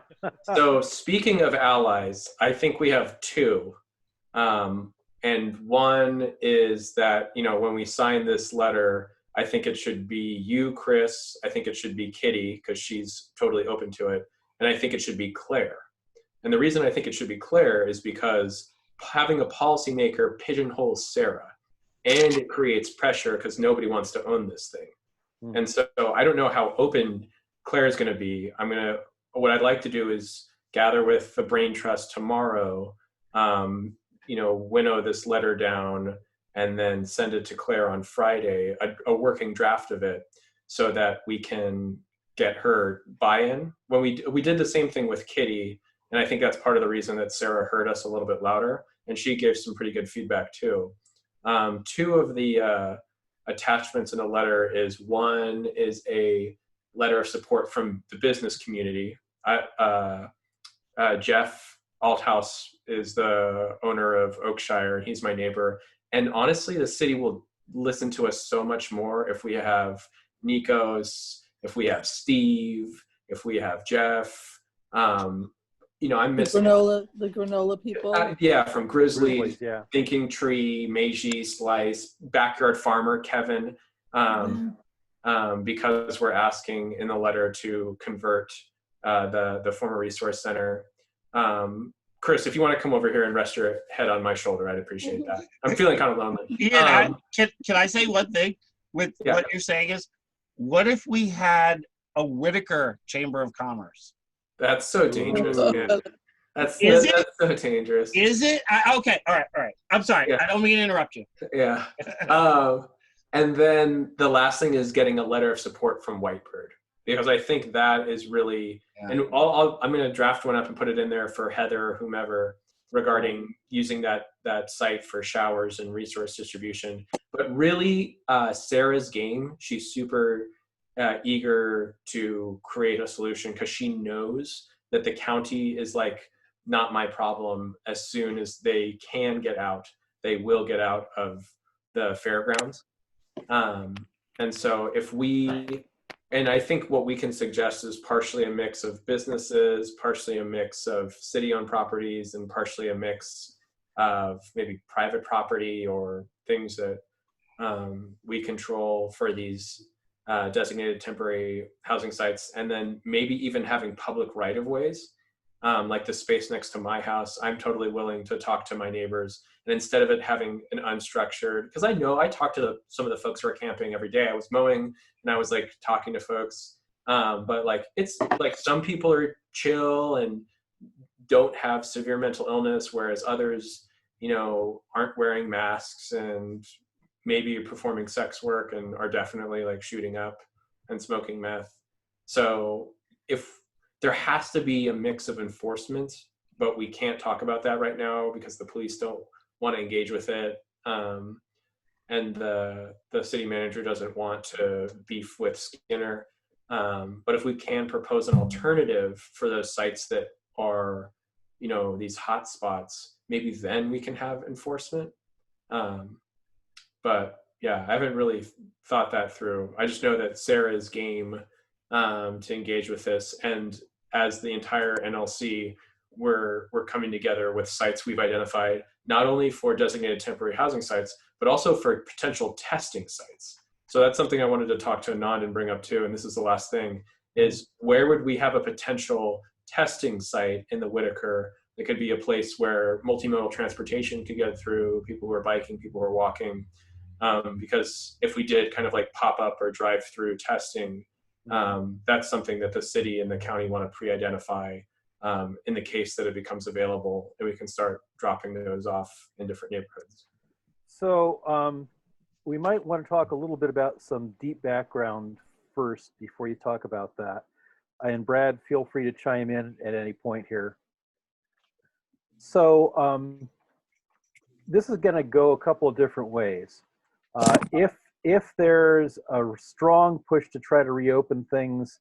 So speaking of allies, I think we have two. And one is that, when we sign this letter, I think it should be you, Chris. I think it should be Kitty, because she's totally open to it. and I think it should be Claire. And the reason I think it should be Claire is because having a policymaker pigeonholes Sarah, and it creates pressure because nobody wants to own this thing. Mm. And so I don't know how open Claire is going to be. What I'd like to do is gather with the Brain Trust tomorrow, winnow this letter down, and then send it to Claire on Friday, a working draft of it, so that we can get her buy-in. When we did the same thing with Kitty, and I think that's part of the reason that Sarah heard us a little bit louder, and she gave some pretty good feedback too. Two of the attachments in the letter is, one is a letter of support from the business community. Jeff Althouse is the owner of Oakshire, and he's my neighbor. And honestly, the city will listen to us so much more if we have Nikos, if we have Steve, if we have Jeff. I'm missing The granola people. Yeah, from Grizzly, Grizzlies, yeah. Thinking Tree, Meiji, Slice, Backyard Farmer, Kevin, because we're asking in the letter to convert the former resource center. Chris, if you want to come over here and rest your head on my shoulder, I'd appreciate that. I'm feeling kind of lonely. Yeah, can I say one thing with what you're saying is, what if we had a Whitaker Chamber of Commerce? That's so dangerous, man. That's so dangerous. Is it? Okay, all right. I'm sorry. Yeah. I don't mean to interrupt you. Yeah. And then the last thing is getting a letter of support from Whitebird, because I think that is really, and I'm going to draft one up and put it in there for Heather or whomever regarding using that site for showers and resource distribution. But really, Sarah's game, she's super eager to create a solution because she knows that the county is like, not my problem. As soon as they can get out, they will get out of the fairgrounds. And so and I think what we can suggest is partially a mix of businesses, partially a mix of city-owned properties, and partially a mix of maybe private property or things that we control for these designated temporary housing sites, and then maybe even having public right-of-ways, like the space next to my house. I'm totally willing to talk to my neighbors, and instead of it having an unstructured, because I talk to some of the folks who are camping every day. I was mowing and I was like talking to folks, but like it's like some people are chill and don't have severe mental illness, whereas others, aren't wearing masks and maybe performing sex work and are definitely like shooting up and smoking meth. So if there has to be a mix of enforcement, but we can't talk about that right now because the police don't want to engage with it. And the city manager doesn't want to beef with Skinner. But if we can propose an alternative for those sites that are, these hot spots, maybe then we can have enforcement. But yeah, I haven't really thought that through. I just know that Sarah's game to engage with this, and as the entire NLC, we're coming together with sites we've identified, not only for designated temporary housing sites, but also for potential testing sites. So that's something I wanted to talk to Anand and bring up too, and this is the last thing, is where would we have a potential testing site in the Whitaker that could be a place where multimodal transportation could get through, people who are biking, people who are walking, because if we did kind of like pop-up or drive-through testing, that's something that the city and the county want to pre-identify in the case that it becomes available, and we can start dropping those off in different neighborhoods. So we might want to talk a little bit about some deep background first before you talk about that. And Brad, feel free to chime in at any point here. So this is going to go a couple of different ways. If there's a strong push to try to reopen things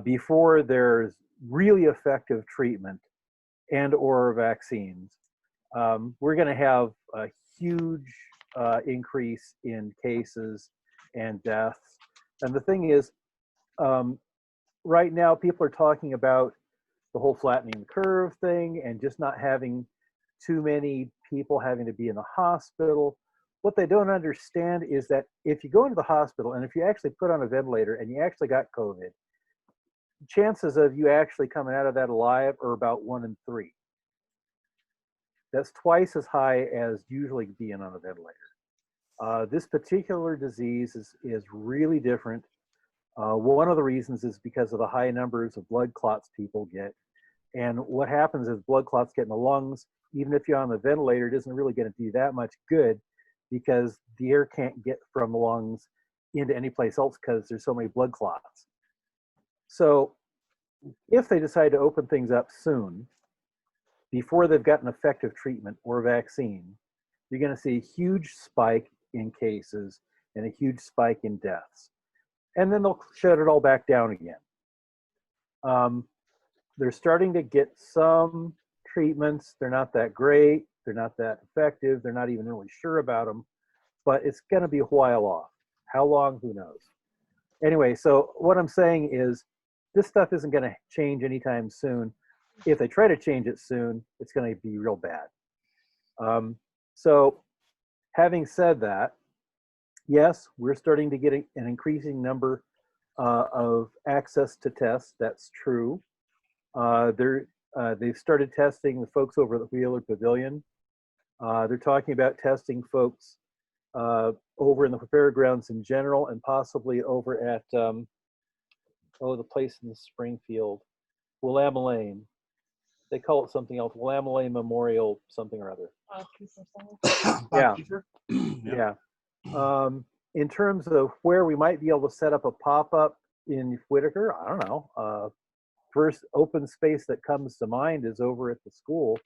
before there's really effective treatment and or vaccines, we're going to have a huge increase in cases and deaths. And the thing is, right now people are talking about the whole flattening the curve thing and just not having too many people having to be in the hospital. What they don't understand is that if you go into the hospital and if you actually put on a ventilator and you actually got COVID, chances of you actually coming out of that alive are about 1 in 3. That's twice as high as usually being on a ventilator. This particular disease is really different. One of the reasons is because of the high numbers of blood clots people get. And what happens is blood clots get in the lungs. Even if you're on the ventilator, it isn't really going to do that much good because the air can't get from the lungs into any place else because there's so many blood clots. So if they decide to open things up soon, before they've got an effective treatment or vaccine, you're going to see a huge spike in cases and a huge spike in deaths. And then they'll shut it all back down again. They're starting to get some treatments. They're not that great. They're not that effective. They're not even really sure about them, but it's going to be a while off. How long, who knows? Anyway, so what I'm saying is this stuff isn't going to change anytime soon. If they try to change it soon, it's going to be real bad. So having said that, yes, we're starting to get an increasing number of access to tests. That's true. They've started testing the folks over at the Wheeler Pavilion. They're talking about testing folks over in the fairgrounds in general and possibly over at, the place in Springfield, Willamette. They call it something else, Willamette Memorial something or other. Yeah. Yeah. In terms of where we might be able to set up a pop-up in Whitaker, I don't know. First open space that comes to mind is over at the school.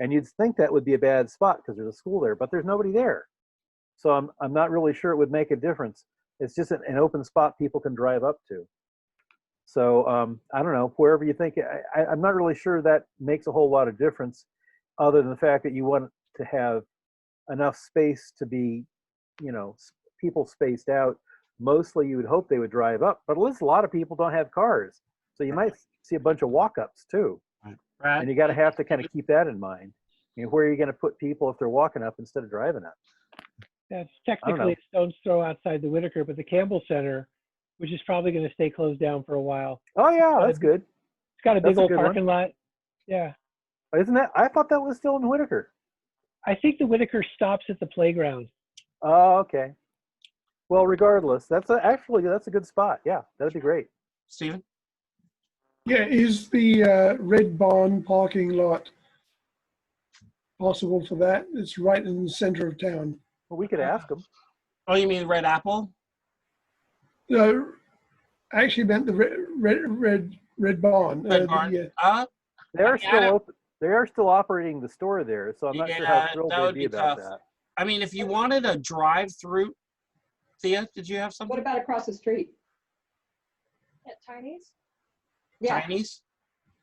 And you'd think that would be a bad spot because there's a school there, but there's nobody there. So I'm not really sure it would make a difference. It's just an open spot people can drive up to. So I don't know, wherever you think, I'm not really sure that makes a whole lot of difference other than the fact that you want to have enough space to be, people spaced out. Mostly you would hope they would drive up, but at least a lot of people don't have cars. So you might see a bunch of walk-ups too. Right. And you got to have to kind of keep that in mind. Where are you going to put people if they're walking up instead of driving up? That's technically a stone's throw outside the Whitaker, but the Campbell Center, which is probably going to stay closed down for a while. Oh yeah, that's good. It's got a big That's a old good parking one. lot. Yeah. Isn't that? I thought that was still in Whitaker. I think the Whitaker stops at the playground. Oh, okay. Well, regardless, that's a good spot. Yeah, that'd be great. Stephen? Yeah, is the Red Barn parking lot possible for that? It's right in the center of town. Well, we could ask them. Oh, you mean Red Apple? No, I actually meant the Red Barn. Red Barn? They are still open. They are still operating the store there, so I'm not sure how thrilled they'd be about that. I mean, if you wanted a drive-through, Thea, did you have something? What about across the street? At Tiny's? Yeah. Chinese?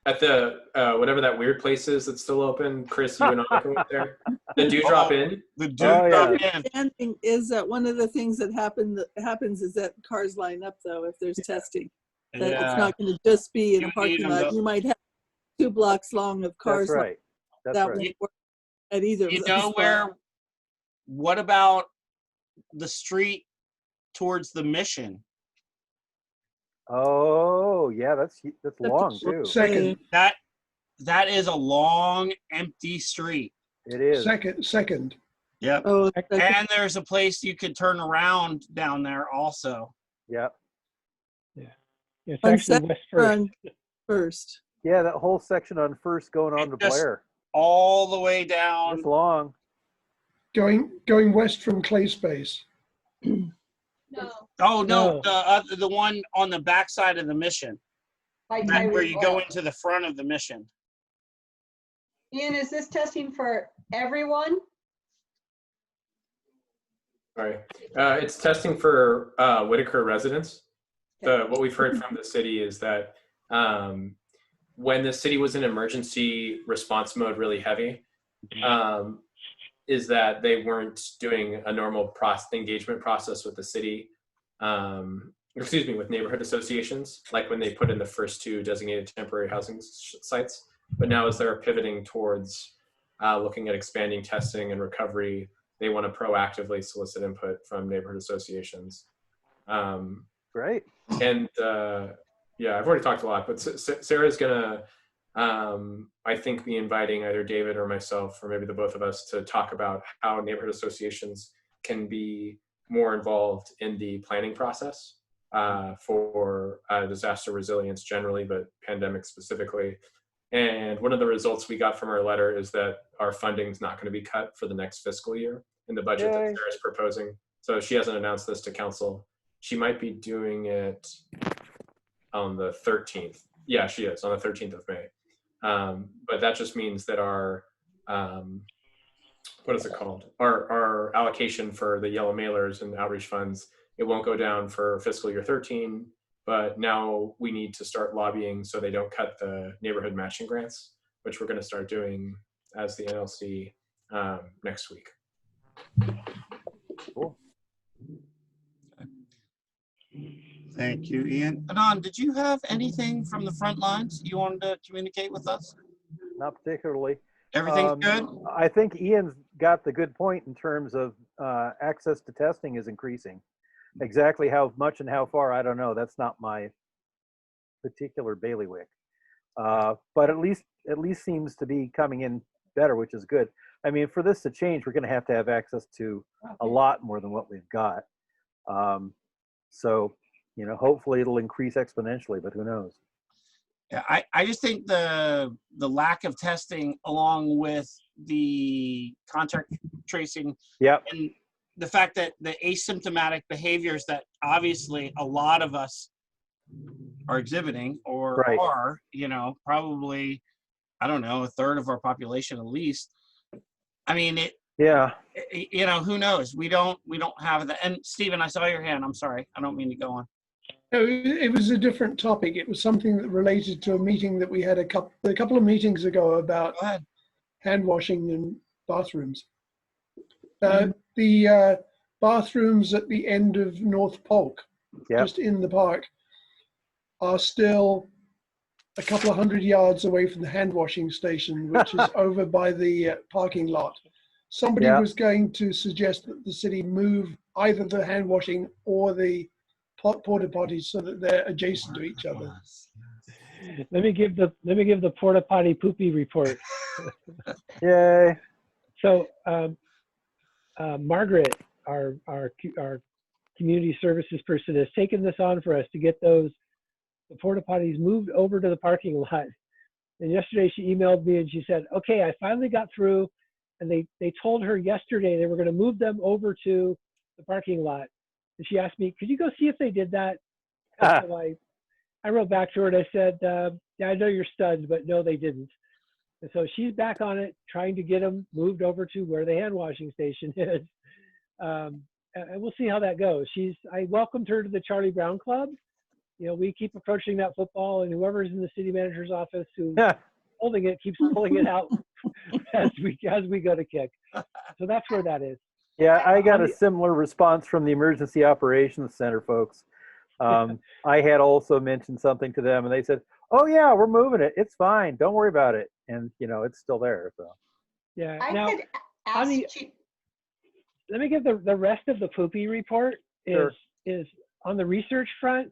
At the whatever that weird place is that's still open, Chris, you and I went there. The Dewdrop Inn. The Dewdrop Inn. Understanding is that one of the things that happens is that cars line up though if there's testing. That it's not going to just be in a parking lot. You might have 2 blocks long of cars. That's right. That won't work at either. You know where? What about the street towards the Mission? Oh yeah, that's long too. Second. That is a long, empty street. It is. Second. Yep. Oh, and there's a place you could turn around down there also. Yep. Yeah. It's actually West First. First. Yeah, that whole section on First going on to Blair. All the way down. It's long. Going west from Clay Space. No. Oh no, the one on the backside of the Mission, where you go into the front of the Mission. Ian, is this testing for everyone? Sorry, it's testing for Whitaker residents. What we've heard from the city is that when the city was in emergency response mode, really heavy, is that they weren't doing a normal engagement process with the city. With neighborhood associations, like when they put in the first 2 designated temporary housing sites. But now as they're pivoting towards looking at expanding testing and recovery, they want to proactively solicit input from neighborhood associations. Great. And Yeah, I've already talked a lot, but Sarah's gonna, I think, be inviting either David or myself, or maybe the both of us, to talk about how neighborhood associations can be more involved in the planning process for disaster resilience generally, but pandemic specifically. And one of the results we got from our letter is that our funding is not going to be cut for the next fiscal year in the budget that Yay. Sarah's proposing. So she hasn't announced this to council. She might be doing it on the 13th. Yeah, she is on the 13th of May. But that just means that our, what is it called? Our allocation for the yellow mailers and outreach funds, it won't go down for fiscal year 13, but now we need to start lobbying so they don't cut the neighborhood matching grants, which we're going to start doing as the NLC next week. Cool. Thank you, Ian. Anon, did you have anything from the front lines you wanted to communicate with us? Not particularly. Everything's good? I think Ian's got the good point in terms of access to testing is increasing. Exactly how much and how far, I don't know. That's not my particular bailiwick. But at least seems to be coming in better, which is good. I mean, for this to change, we're going to have access to a lot more than what we've got. So, you know, hopefully it'll increase exponentially, but who knows? Yeah, I just think the lack of testing, along with the contact tracing, Yep. and the fact that the asymptomatic behaviors that obviously a lot of us are exhibiting, or Right. are, you know, probably, I don't know, a third of our population at least. I mean, Yeah. you know, who knows? We don't have that. And Stephen, I saw your hand. I'm sorry. I don't mean to go on. No, it was a different topic. It was something that related to a meeting that we had a couple of meetings ago about Go ahead. hand washing in bathrooms. The bathrooms at the end of North Polk, Yep. just in the park, are still a couple of 100 yards away from the hand washing station, which is over by the parking lot. Somebody Yeah. was going to suggest that the city move either the hand washing or the porta potties so that they're adjacent to each other. Let me give the porta potty poopy report. Yay. So Margaret, our community services person, has taken this on for us to get the porta potties moved over to the parking lot. And yesterday she emailed me and she said, okay, I finally got through, and they told her yesterday they were going to move them over to the parking lot. And she asked me, could you go see if they did that? So I wrote back to her and I said, yeah, I know you're studs, but no, they didn't. And so she's back on it, trying to get them moved over to where the hand washing station is. And we'll see how that goes. I welcomed her to the Charlie Brown Club. You know, we keep approaching that football, and whoever's in the city manager's office who's holding it keeps pulling it out as we go to kick. So that's where that is. Yeah, I got a similar response from the Emergency Operations Center folks. I had also mentioned something to them, and they said, oh yeah, we're moving it. It's fine. Don't worry about it. And, you know, it's still there. So. Yeah. I Now, could ask let me give the rest of the poopy report Sure. is on the research front,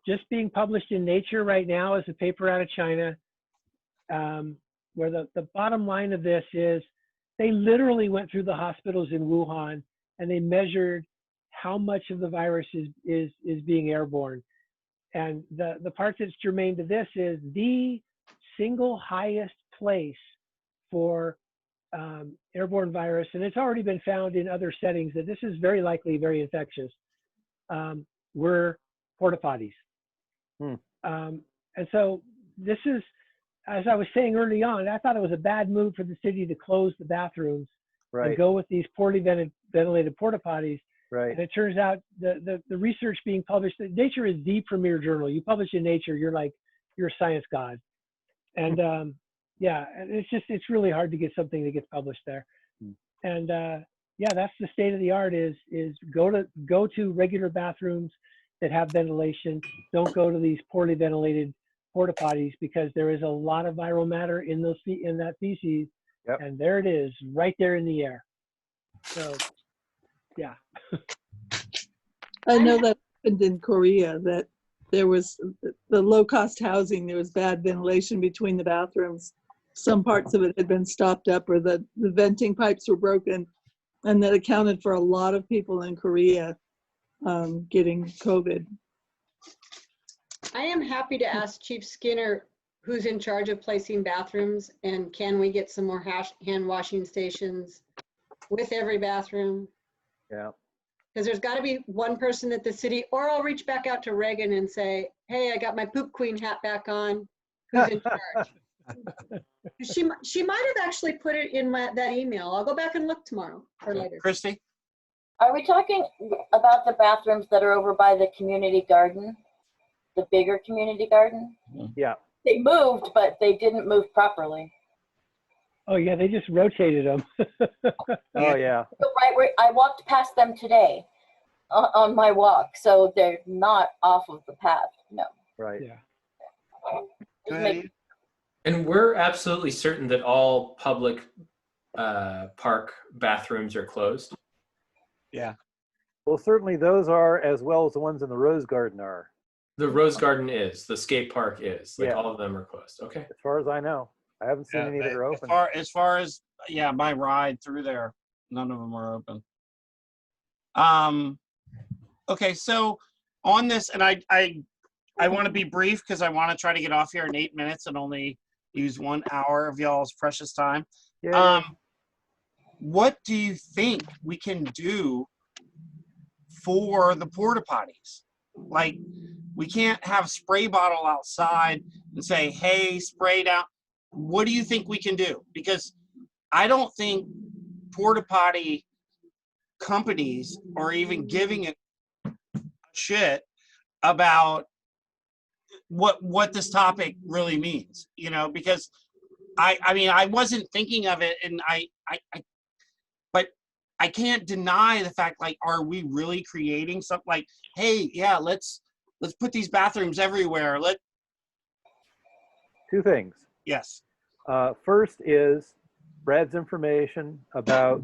just being published in Nature right now is a paper out of China, where the bottom line of this is they literally went through the hospitals in Wuhan and they measured how much of the virus is being airborne. And the part that's germane to this is the single highest place for airborne virus, and it's already been found in other settings that this is very likely very infectious, were porta potties. And so this is, as I was saying early on, I thought it was a bad move for the city to close the bathrooms and go with these poorly ventilated porta potties. Right. And it turns out the research being published, Nature is the premier journal. You publish in Nature, you're a science god. And yeah, it's really hard to get something that gets published there. And yeah, that's the state of the art is go to regular bathrooms that have ventilation. Don't go to these poorly ventilated porta potties, because there is a lot of viral matter in that feces. Yep. And there it is, right there in the air. So yeah. I know that happened in Korea, that there was the low-cost housing, there was bad ventilation between the bathrooms. Some parts of it had been stopped up or the venting pipes were broken, and that accounted for a lot of people in Korea getting COVID. I am happy to ask Chief Skinner who's in charge of placing bathrooms, and can we get some more hand washing stations with every bathroom? Yeah. Because there's got to be one person at the city, or I'll reach back out to Reagan and say, hey, I got my poop queen hat back on. Who's in charge? She might have actually put it in that email. I'll go back and look tomorrow or later. Christy? Are we talking about the bathrooms that are over by the community garden? The bigger community garden? Yeah. They moved, but they didn't move properly. Oh yeah, they just rotated them. Oh yeah. So right where I walked past them today on my walk, so they're not off of the path. No. Right. Yeah. Go ahead, Ian. And we're absolutely certain that all public park bathrooms are closed. Yeah. Well, certainly those are, as well as the ones in the Rose Garden are, The Rose Garden is, the skate park is, like Yeah. all of them are closed. Okay. as far as I know. I haven't seen any that are open. As far as yeah, my ride through there, none of them are open. Okay, so on this, and I want to be brief because I want to try to get off here in 8 minutes and only use 1 hour of y'all's precious time. Yeah. What do you think we can do for the porta potties? Like, we can't have spray bottle outside and say, hey, spray down. What do you think we can do? Because I don't think porta potty companies are even giving a shit about what this topic really means, you know, because I mean, I wasn't thinking of it, and but I can't deny the fact, like, are we really creating something like, hey, yeah, let's put these bathrooms everywhere. Two things. Yes. First is Brad's information about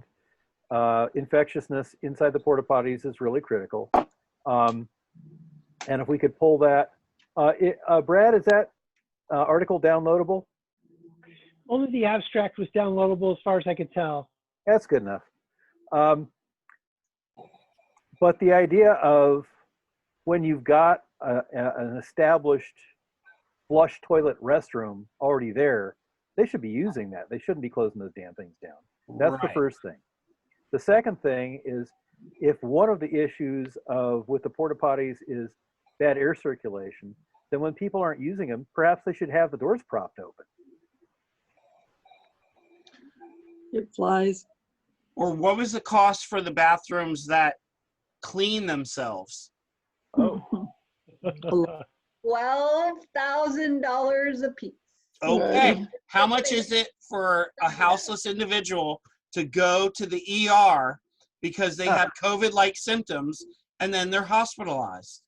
infectiousness inside the porta potties is really critical. And if we could pull that, Brad, is that article downloadable? Only the abstract was downloadable as far as I could tell. That's good enough. But the idea of when you've got an established flush toilet restroom already there, they should be using that. They shouldn't be closing those damn things down. That's the Right. first thing. The second thing is, if one of the issues with the porta potties is bad air circulation, then when people aren't using them, perhaps they should have the doors propped open. It flies. Or what was the cost for the bathrooms that clean themselves? Oh, $12,000 a piece. Okay. How much is it for a houseless individual to go to the ER because they have COVID-like symptoms and then they're hospitalized?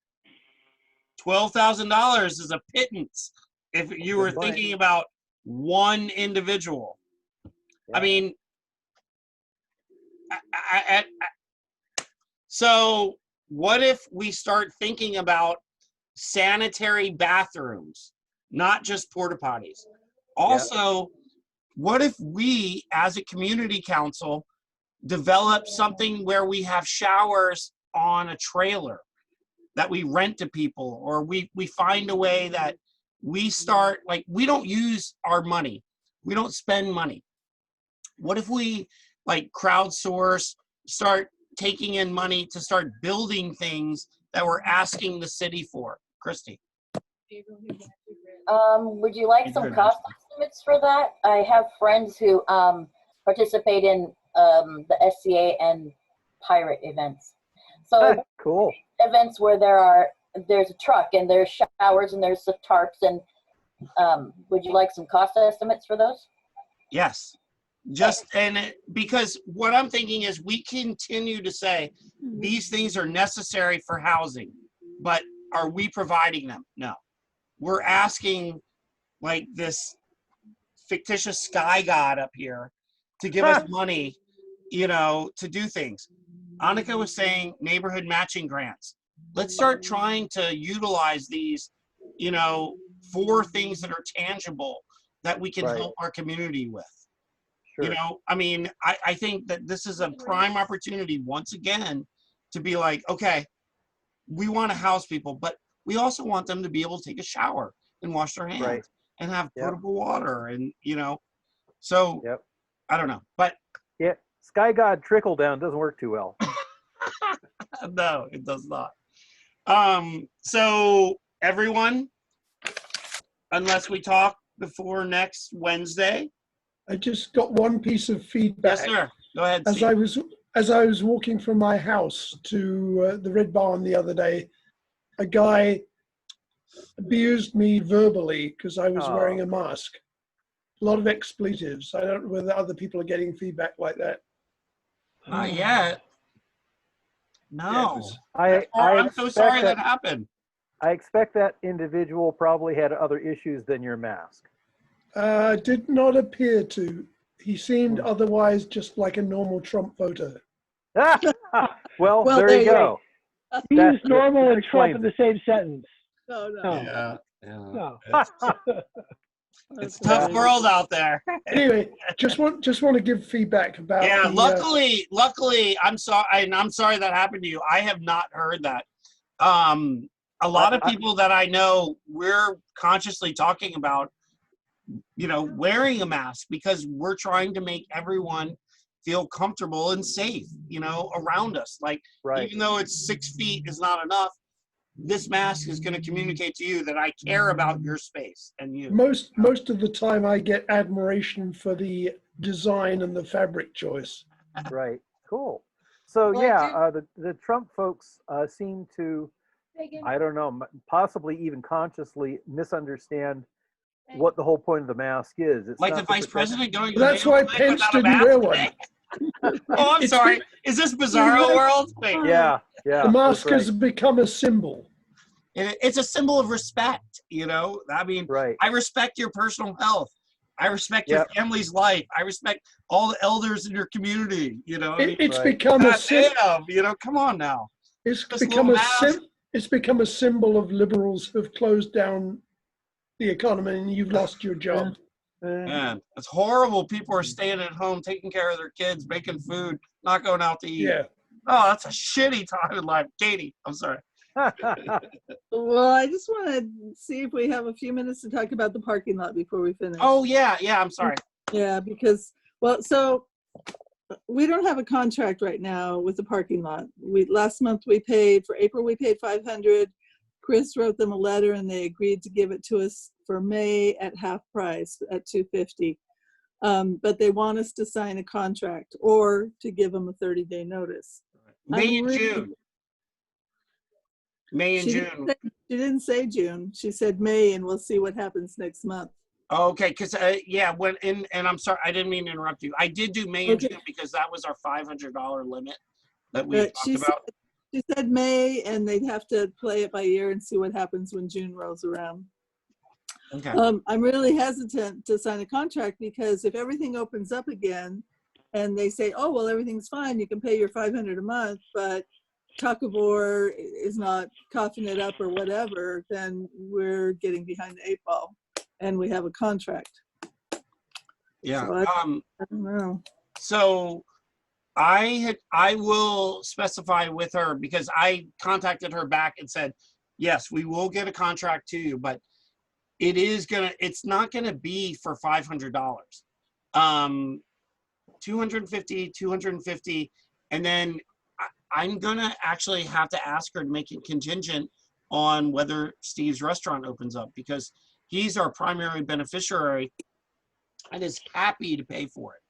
$12,000 is a pittance if you were Good point. thinking about one individual. I Yeah. mean, so what if we start thinking about sanitary bathrooms, not just porta potties? Also, what if we, as a community council, develop something where we have showers on a trailer that we rent to people, or we find a way that we start, like, we don't use our money. We don't spend money. What if we, like, crowdsource, start taking in money to start building things that we're asking the city for? Christy. Would you like some cost estimates for that? I have friends who participate in the SCA and pirate events. So Cool. events where there's a truck and there's showers and there's the tarps, and would you like some cost estimates for those? Yes. Because what I'm thinking is we continue to say these things are necessary for housing, but are we providing them? No. We're asking, like, this fictitious sky god up here to give us money, you know, to do things. Annika was saying neighborhood matching grants. let's start trying to utilize these, for things that are tangible that we can Right. help our community with. Sure. I mean, I think that this is a prime opportunity once again to be like, okay, we want to house people, but we also want them to be able to take a shower and wash their hands Right. and have Yep. potable water. And, so Yep. I don't know, but Yeah. Sky God trickle down doesn't work too well. no, it does not. So everyone, unless we talk before next Wednesday. I just got one piece of feedback. Yes, sir. Go ahead. As Steve. I was walking from my house to the Red Barn the other day, a guy abused me verbally because I was Oh. wearing a mask. A lot of expletives. I don't know whether other people are getting feedback like that. Not yet. Yeah, it No. was- I'm so sorry that that happened. I expect that individual probably had other issues than your mask. Did not appear to. He seemed otherwise just like a normal Trump voter. Well, Well, there there you you go. He That- used normal that and Trump in explains the same sentence. No, no. No. Yeah. No. It's a That's tough amazing. world out there. Anyway, just want to give feedback about Yeah, the, luckily, I'm sorry that happened to you. I have not heard that. A lot of people that I know, we're consciously talking about, wearing a mask because we're trying to make everyone feel comfortable and safe, around us. Like, Right. even though it's 6 feet is not enough, this mask is going to communicate to you that I care about your space and you. most of the time I get admiration for the design and the fabric choice. Right. Cool. So Well, yeah, the Trump folks seem to, I don't know, possibly even consciously misunderstand what the whole point of the mask is. It's Like not the to vice protect- president going to That's the why mail Pence without a didn't mask? wear one. Oh, I'm It's sorry. Is this Bizarro World? Wait. Yeah. Yeah. The mask that's has become a symbol. It's a symbol of respect, I mean, right. I respect your personal health. I respect your Yep. family's life. I respect all the elders in your community, I mean, It's Right. become a goddamn, come on now. it's Just become little a mask. it's become a symbol of liberals who've closed down the economy and you've lost your job. Man, it's horrible. People are staying at home, taking care of their kids, making food, not going out to eat. Yeah. Oh, that's a shitty time in life. Katie, I'm sorry. Well, I just want to see if we have a few minutes to talk about the parking lot before we finish. Oh, yeah, I'm sorry. Yeah, because, so we don't have a contract right now with the parking lot. Last month for April, we paid $500. Chris wrote them a letter and they agreed to give it to us for May at half price at $250. But they want us to sign a contract or to give them a 30-day notice. May I'm and really- June. May and June. She didn't say June. She said May, and we'll see what happens next month. Okay, because and I'm sorry, I didn't mean to interrupt you. I did do May and Okay. June because that was our $500 limit that we But talked about. she said May, and they'd have to play it by ear and see what happens when June rolls around. Okay. I'm really hesitant to sign a contract because if everything opens up again and they say, oh, well, everything's fine, you can pay your $500 a month, but Takavor is not coughing it up or whatever, then we're getting behind the 8 ball and we have a contract. Yeah. So I don't know. So I will specify with her because I contacted her back and said, yes, we will get a contract to you, but it's not gonna be for $500. 250, and then I'm gonna actually have to ask her to make it contingent on whether Steve's restaurant opens up because he's our primary beneficiary and is happy to pay for it.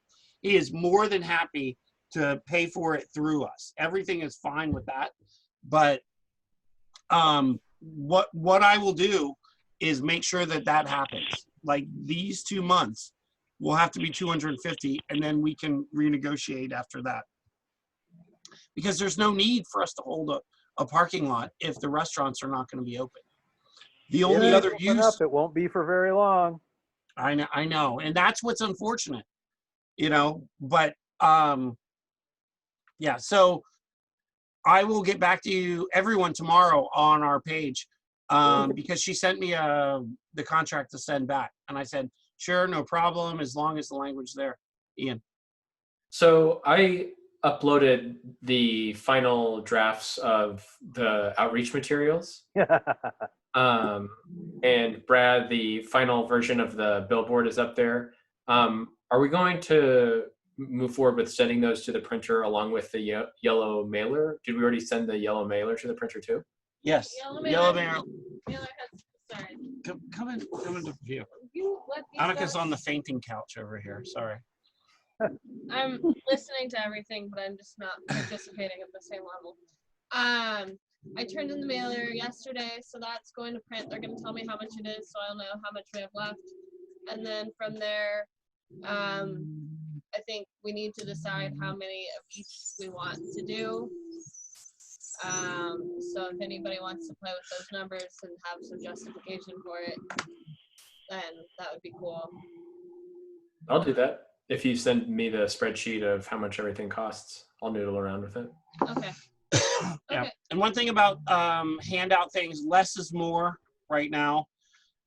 He is more than happy to pay for it through us. Everything is fine with that. But what I will do is make sure that happens. Like these 2 months will have to be 250 and then we can renegotiate after that. Because there's no need for us to hold a parking lot if the restaurants are not going to be open. The only other use, it won't be for very long. I know, and that's what's unfortunate, but yeah. So I will get back to you, everyone, tomorrow on our page, because she sent me the contract to send back, and I said, sure, no problem, as long as the language there. Ian. So I uploaded the final drafts of the outreach materials. And Brad, the final version of the billboard is up there. Are we going to move forward with sending those to the printer along with the yellow mailer? Did we already send the yellow mailer to the printer too? Yes. Yellow mailer. Mailer has, sorry. Come into view. You let these Annika's guys- on the fainting couch over here. Sorry. I'm listening to everything, but I'm just not participating at the same level. I turned in the mailer yesterday, so that's going to print. They're going to tell me how much it is, so I'll know how much we have left. And then from there, I think we need to decide how many of each we want to do. So if anybody wants to play with those numbers and have some justification for it, then that would be cool. I'll do that. If you send me the spreadsheet of how much everything costs, I'll noodle around with it. Okay. Yeah. Okay. And one thing about handout things, less is more right now,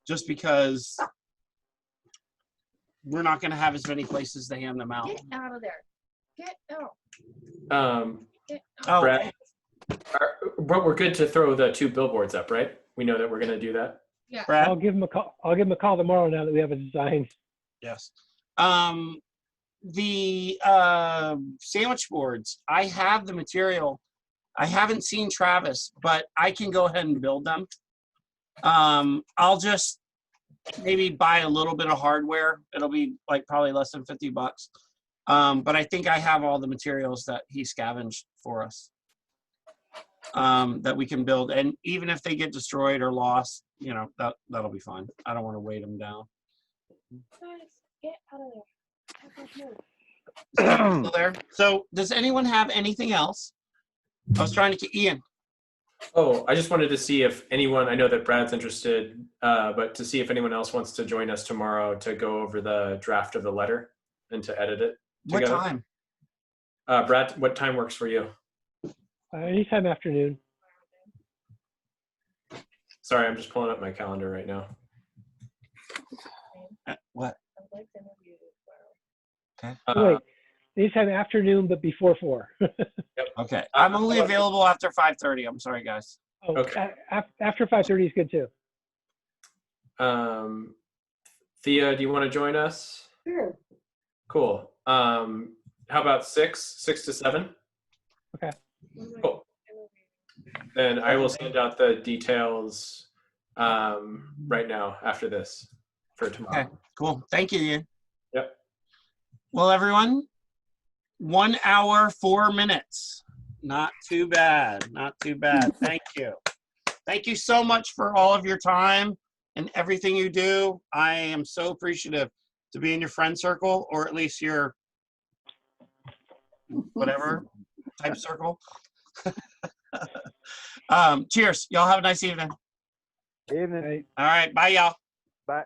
just because we're not going to have as many places to hand them out. Get out of there. Get out. Get out. Oh, Brad, but we're good to throw the 2 billboards up, right? We know that we're going to do that. Yeah. Brad? I'll give him a call. I'll give him a call tomorrow now that we have a design. Yes. The sandwich boards, I have the material. I haven't seen Travis, but I can go ahead and build them. I'll just maybe buy a little bit of hardware. It'll be like probably less than $50. But I think I have all the materials that he scavenged for us that we can build. And even if they get destroyed or lost, you know, that'll be fine. I don't want to weight them down. Guys, get out of there. Still there. So does anyone have anything else? I was trying to get Ian. Oh, I just wanted to see if anyone, I know that Brad's interested, but to see if anyone else wants to join us tomorrow to go over the draft of the letter and to edit it together. What time? Brad, what time works for you? Anytime afternoon. Sorry, I'm just pulling up my calendar right now. What? Okay. Wait, anytime afternoon, but before 4. Okay. I'm only available after 5:30. I'm sorry, guys. Oh, Okay. After 5:30 is good too. Thea, do you want to join us? Sure. Cool. How about 6 to 7? Okay. Cool. Then I will send out the details right now after this for tomorrow. Okay. Cool. Thank you, Ian. Yep. Well, everyone, 1 hour, 4 minutes. Not too bad. Not too bad. Thank you. Thank you so much for all of your time and everything you do. I am so appreciative to be in your friend circle, or at least your whatever type circle. Cheers. Y'all have a nice evening. Evening. Right. All right. Bye, y'all. Bye.